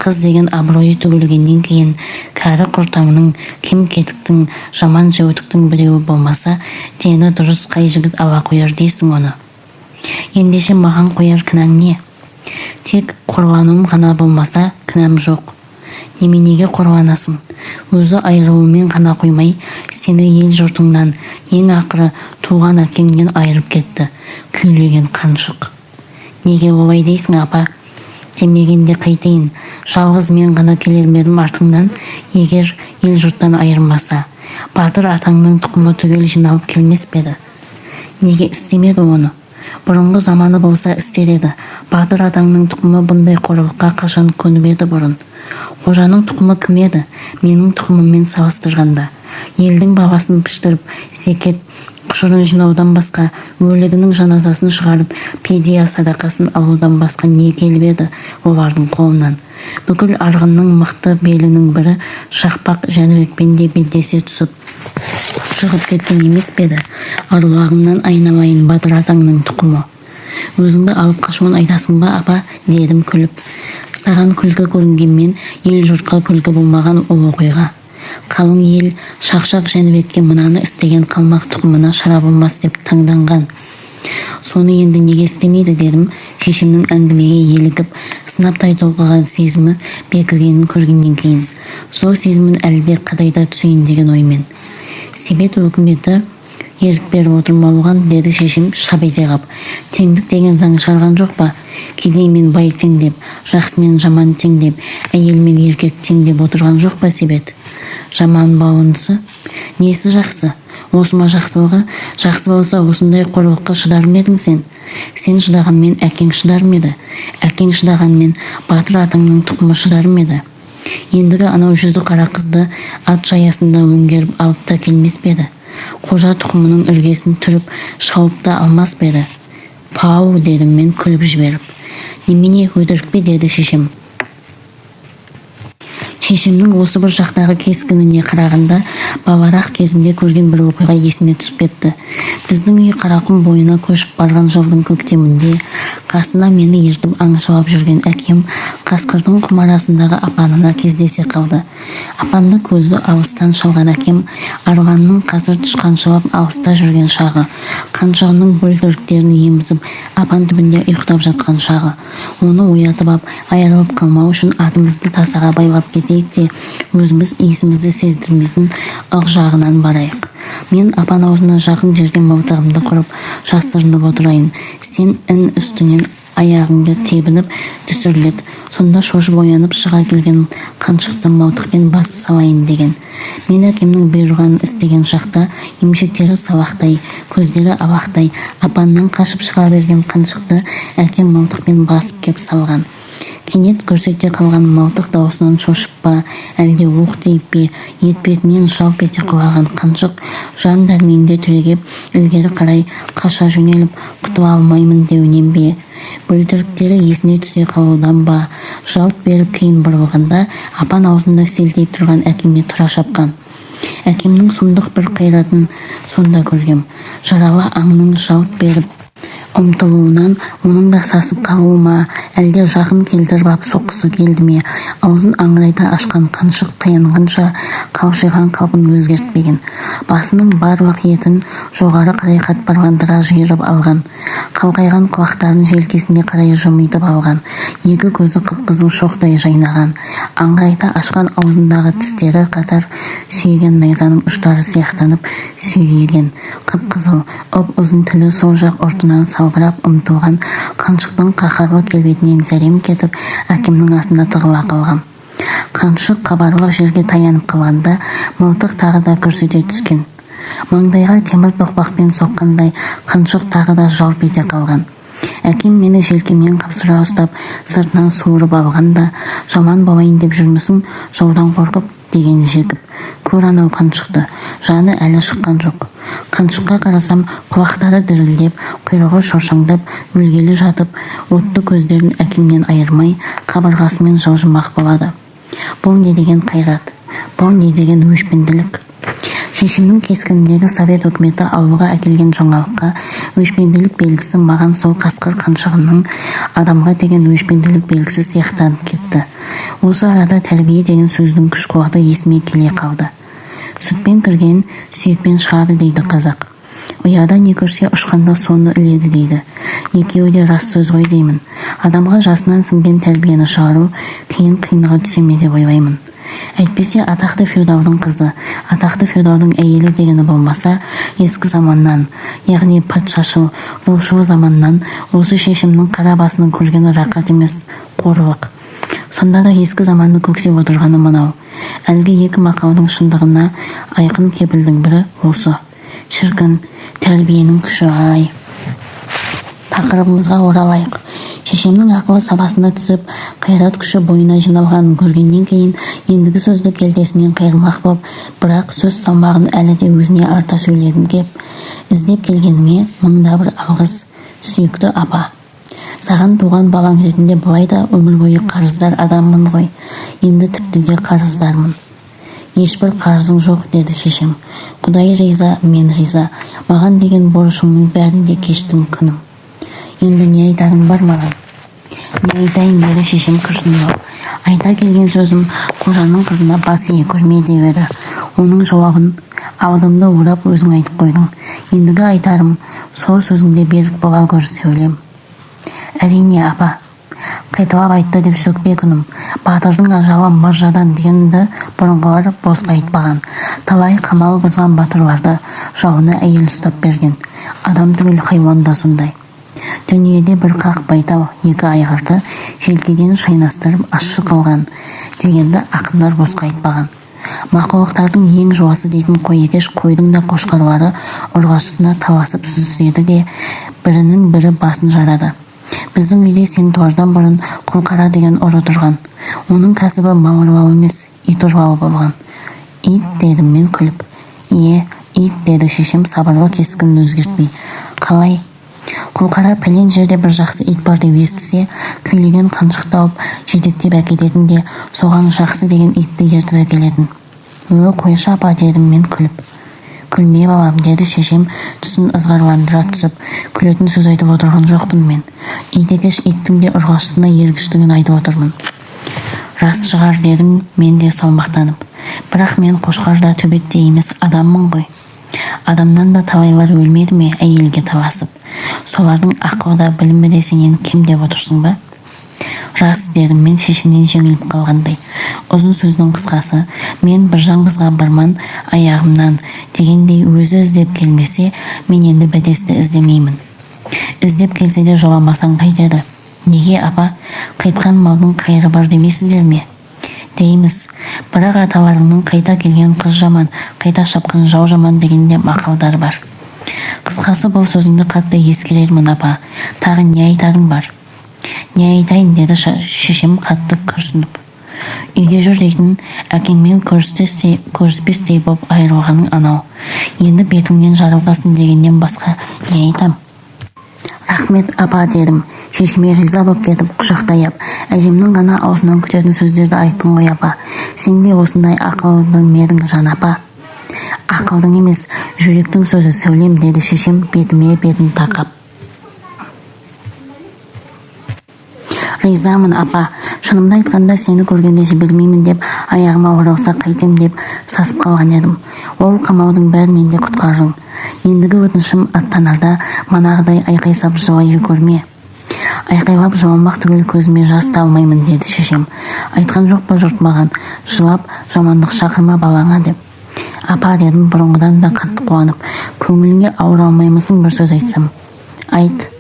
Қыз деген абыройы төгілгеннен кейін, кәрі құртаңның, кем кетіктің, жаман жеуітіктің біреуі болмаса, дені дұрыс қай жігіт ала қояр дейсің оны. Ендеше маған қояр кінәң не? Тек қорлануым ғана болмаса, кінәм жоқ. Неменеге қорланасың? Өзі айырылумен ғана қоймай, сені ел жұртыңнан, ең ақыры туған әкеңнен айырып кетті, күйлеген қаншық. Неге олай дейсің, апа? Демегенде қайтейін, жалғыз мен ғана келермедім артыңнан, егер ел жұрттан айырмаса. Батыр атаңның тұқымы түгел жиналып келмес педі? Неге істемеді оны? Бұрынғы заманы болса істер еді. Батыр атаңның тұқымы бұндай қорлыққа қашан көніп еді бұрын? Қожаның тұқымы кім еді? Менің тұқымыммен салыстырғанда. Елдің баласын піштіріп, зекет, құшырын жинаудан басқа, өлігінің жаназасын шығарып, педия садақасын алудан басқа не келіп еді олардың қолынан? Бүкіл арғынның мықты белінің бірі Шақпақ Жәнібекпен де белдесе түсіп шығып кеткен емес педі? Аруағыңнан айналайын батыр атаңның тұқымы. Өзіңді алып қашуын айтасың ба, апа? Дедім күліп. Саған күлкі көрінгенмен ел жұртқа күлкі болмаған ол оқиға. Қалың ел Шақшақ Жәнібекке мынаны істеген қалмақ тұқымына шара болмас деп таңданған. Соны енді неге істемейді дедім. Шешемнің әңгімеге елігіп, сынаптай толқыған сезімі бекігенін көргеннен кейін. Сол сезімін әлде қадайда түсейін деген оймен. Себет өкіметі ерік беріп отырмауған, деді шешем шап ете қап. Теңдік деген заң шығарған жоқ па? Кедей мен бай тең деп, жақсы мен жаман тең деп, әйел мен еркек тең деп отырған жоқ па Себет? Жаман ба онысы? Несі жақсы? Осыма жақсылығы? Жақсы болса осындай қорлыққа шыдар ма едің сен? Сен шыдағанмен әкең шыдар ма еді? Әкең шыдағанмен батыр атыңның тұқымы шыдар ма еді? Ендігі анау жүзі қара қызды ат жаясында өңгеріп алып та келмес пе еді? Қожа тұқымының іргесін түріп шауып та алмас па еді? Пау, дедім мен күліп жіберіп. Немене, өтірік пе, деді шешем. Шешемнің осы бір жақтағы кескініне қарағанда баларақ кезімде көрген бір оқиға есіме түсіп кетті. Біздің үй Қарақұм бойына көшіп барған жылдың көктемінде қасына мені ертіп аңшылап жүрген әкем Қасқырдың құмарасындағы апанына кездесе қалды. Апанды көзі алыстан шалған әкем арғанның қазір тышқаншылап алыста жүрген шағы, қаншығының бөлтіріктерін емізіп апан түбінде ұйықтап жатқан шағы. Оны оятып ап, айырылып қалмау үшін атымызды тасаға байлап кетейік те, өзіміз иісімізді сездірмейтін ық жағынан барайық. Мен апан аузына жақын жерге мылтығымды құрып жасырынып отырайын. Сен ін үстінен аяғыңды тебініп түсірлет. Сонда шошып оянып шыға келген қаншықты мылтықпен басып салайын деген. Мен әкемнің бұйырғанын істеген шақта емшектері салақтай, көздері алақтай, апаннан қашып шыға берген қаншықты әкем мылтықпен басып кеп салған. Кенет көрсете қалған мылтық даусынан шошып па, әлде оқ тиіп пе, етпетінен жалп ете құлаған қаншық жан дәрменде түрегеп, ілгері қарай қаша жөнеліп, құтыла алмаймын деуінен бе, бөлтіріктері есіне түсе қалудан ба, жалп беріп кейін бұрылғанда апан аузында селтиіп тұрған әкеме тұра шапқан. Әкемнің сұмдық бір қайратын сонда көргем. Жаралы аңның жалп беріп ұмтылуынан оның да сасып қалуы ма, әлде жақын келтіріп ап соққысы келді ме, аузын аңырайта ашқан қаншық таянғанша қалшиған қалпын өзгертпеген. Басының барлық етін жоғары қарай қатпарландыра жиырып алған. Қалқайған құлақтарын желкесіне қарай жымитып алған. Екі көзі қып-қызыл шоқтай жайнаған. Аңырайта ашқан аузындағы тістері қатар сүйеген найзаның ұштары сияқтанып сүйреген. Қып-қызыл, ұп-ұзын тілі сол жақ ұртынан салбырап ұмтылған қаншықтың қаһарлы келбетінен зәрем кетіп, әкемнің артында тығыла қалғам. Қаншық қабарлы жерге таянып қалғанда мылтық тағы да көрсете түскен. Маңдайға темір тоқпақпен соққандай қаншық тағы да жалп ете қалған. Әкем мені желкемнен қапсыра ұстап, сыртынан суырып алғанда, жаман болайын деп жүрмісің, жаудан қорқып деген жегіп. Көр анау қаншықты, жаны әлі шыққан жоқ. Қаншыққа қарасам, құлақтары дірілдеп, құйрығы шошаңдап, өлгелі жатып, отты көздерін әкемнен айырмай, қабырғасымен жылжымақ болады. Бұл не деген қайрат? Бұл не деген өшпенділік? Шешемнің кескініндегі совет өкіметі ауылға әкелген жаңалыққа өшпенділік белгісі маған сол қасқыр қаншығының адамға деген өшпенділік белгісі сияқтанып кетті. Осы арада тәрбие деген сөздің күш қуаты есіме келе қалды. Сүтпен кірген сүйекпен шығады дейді қазақ. Ұяда не көрсе ұшқанда соны іледі дейді. Екеуі де рас сөз ғой деймін. Адамға жасынан сіңген тәрбиені шығару қиынға түсе ме деп ойлаймын. Әйтпесе атақты феодалдың қызы, атақты феодалдың әйелі дегені болмаса, ескі заманнан, яғни патшашыл, рушыл заманнан осы шешімнің қара басының көргені рақат емес, қорлық. Сонда да ескі заманды көксеп отырғаны мынау. Әлгі екі мақалдың шындығына айқын кепілдің бірі осы. Шіркін, тәрбиенің күші ай. Тақырыбымызға оралайық. Шешемнің ақылы сабасына түсіп, қайрат күші бойына жиналғанын көргеннен кейін ендігі сөзді келтесінен қайырмақ боп, бірақ сөз салмағын әлі де өзіне арта сөйлегім кеп, іздеп келгеніңе мыңда бір алғыс, сүйікті апа. Саған туған балаң ретінде былай да өмір бойы қарыздар адаммын ғой, енді тіпті де қарыздармын. Ешбір қарызың жоқ, деді шешем. Құдай риза, мен риза. Маған деген борышыңның бәрін де кештің күнім. Енді не айтарың бар маған? Не айтайын, деді шешем күрсініп. Айта келген сөзім қожаның қызына бас ие көрме деп еді. Оның жауабын алдымды орап өзің айтып қойдың. Ендігі айтарым Сол сөзіңде берік бола көр сөйлем. Әрине, апа. Қайталап айтты деп сөкпе күнім. Батырдың ажалы мыржадан дегенді бұрынғылар босқа айтпаған. Талай қамал бұзған батырларды жауына әйел ұстап берген. Адам түгіл хайуан да сондай. Дүниеде бір қақ байтал екі айғырды желкеден шайнастырып ащы қылған дегенді ақындар босқа айтпаған. Мақұлықтардың ең жуасы дейтін қойекеш қойдың да қошқарлары ұрғашысына таласып сүзеді де бірінің бірі басын жарады. Біздің үйде сентуардан бұрын Құлқара деген ұры тұрған. Оның кәсібі мал ұрлау емес, ит ұрлау болған. Ит, дедім мен күліп. Ие, ит, деді шешем сабырлы кескінін өзгертпей. Қалай? Құлқара пәлен жерде бір жақсы ит бар деп естісе, күйлеген қаншық тауып, жетектеп әкететін де соған жақсы деген итті ертіп әкелетін. Қойшы апа, дедім мен күліп. Күлме балам, деді шешем түсін ызғарландыра түсіп, күлетін сөз айтып отырған жоқпын мен. Итекеш иттің де ұрғашысына ергіштігін айтып отырмын. Рас шығар, дедім мен де салмақтанып. Бірақ мен қошқарда төбетте емес адаммын ғой. Адамнан да талайлар өлмеді ме әйелге таласып. Солардың ақылы да білімі де сенен кем деп отырсың ба? Рас, дедім мен шешемнен жеңіліп қалғандай. Ұзын сөздің қысқасы, мен бір жаңғызға барман аяғымнан дегендей өзі іздеп келмесе, мен енді бәтесті іздемеймін. Іздеп келсе де жоламасаң қайтеді. Неге, апа? Қайтқан малдың қайыры бар демейсіздер ме? Дейміз. Бірақ аталарыңның қайта келген қыз жаман, қайта шапқан жау жаман дегенде мақалдар бар. Қысқасы бұл сөзіңді қатты ескерермін, апа. Тағы не айтарың бар? Не айтайын, деді шешем қатты күрсініп. Үйге жүр дейтін әкеңмен көріспестей боп айырылғаның анау. Енді бетіңнен жарылғасын дегеннен басқа не айтам? Рахмет, апа, дедім. Шешеме риза боп кетіп құшақтайып, әжемнің ғана аузынан күтетін сөздерді айттың ғой, апа. Сен де осындай ақылдың мердің жан, апа. Ақылдың емес, жүректің сөзі сөйлем, деді шешем бетіме бетін тақап. Ризамын, апа. Шынымды айтқанда сені көргенде жібермеймін деп, аяғыма оралса қайтем деп сасып қалған едім. Ол қамаудың бәрінен де құтқардың. Ендігі өтінішім аттанарда манағыдай айқайсап жылай көрме. Айқайлап жыламақ түгіл көзіме жас та алмаймын, деді шешем. Айтқан жоқ па жұрт маған, жылап жамандық шақырма балаңа деп. Апа, дедім бұрынғыдан да қатты қуанып, көңіліңе ауыр алмаймысың бір сөз айтсам? Айт.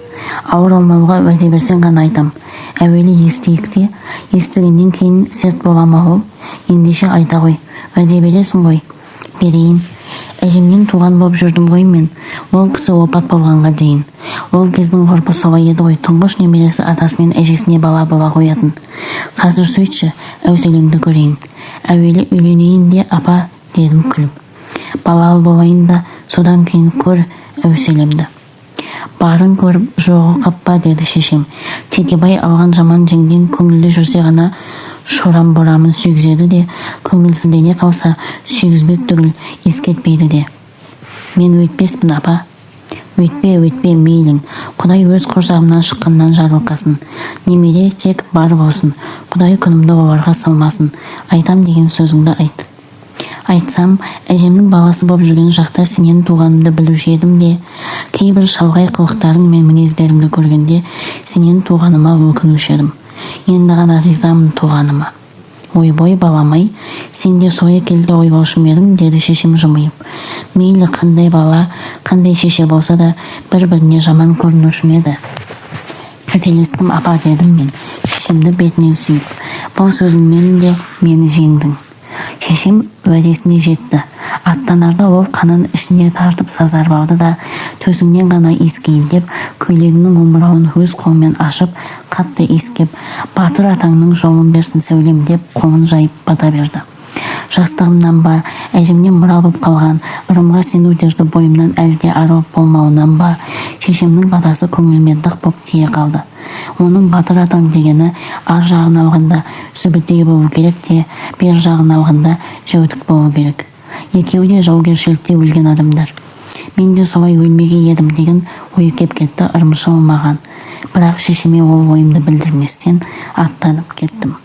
Ауыр алмауға уәде берсең ғана айтам. Әуелі естейік те, естігеннен кейін серт бола ма ол? Ендеше айта ғой, уәде бересің ғой? Берейін. Әжемнен туған боп жүрдім ғой мен, ол кісі опат болғанға дейін. Ол кездің ғұрпы солай еді ғой, тұңғыш немересі атасымен әжесіне бала бола қоятын. Қазір сөйтші, әуселеңді көрейін. Әуелі үйленейін де, апа, дедім күліп. Балалы болайын да, содан кейін көр әуселемді. Барын көріп жоғы қаппа, деді шешем. Текебай алған жаман жеңген көңілді жүрсе ғана шорам борамын сүйгізеді де, көңілсіздене қалса сүйгізбек түгіл ескетпейді де. Мен өйтпеспін, апа. Өйтпе, мейлің. Құдай өз қоржағымнан шыққаннан жарылқасын. Немере тек бар болсын. Құдай күнімді оларға салмасын. Айтам деген сөзіңді айт. Айтсам, әжемнің баласы боп жүрген жақта сенен туғанымды білуші едім де, кейбір шалғай қылықтарың мен мінездеріңді көргенде сенен туғаныма өкінуші едім. Енді ғана ризамын туғаныма. Ойбой, баламай, сен де солай келді ойлаушы ма едің, деді шешем жымиып. Мейлі қандай бала, қандай шеше болса да бір-біріне жаман көрінуші ме еді. Қателестім, апа, дедім мен, шешемді бетінен сүйіп. Бұл сөзіңмен де мені жеңдің. Шешем уәдесіне жетті. Аттанарда ол қанын ішіне тартып сазарып алды да, төсіңнен ғана иіскейін деп, көйлегінің омырауын өз қолымен ашып, қатты иіскеп, батыр атаңның жолын берсін сәулем деп, қолын жайып бата берді. Жастығымнан ба, әжемнен мұра болып қалған ырымға сенудерді бойымнан әлде арылып болмауынан ба, шешемнің батасы көңіліме дық боп тие қалды. Оның батыр атаң дегені ар жағын алғанда сүбітей болу керек те, бер жағын алғанда жәутік болу керек. Екеуі де жаугершілікте өлген адамдар. Мен де солай өлмеге едім деген ой кеп кетті ырымшыл маған. Бірақ шешеме ол ойымды білдірместен аттанып кеттім.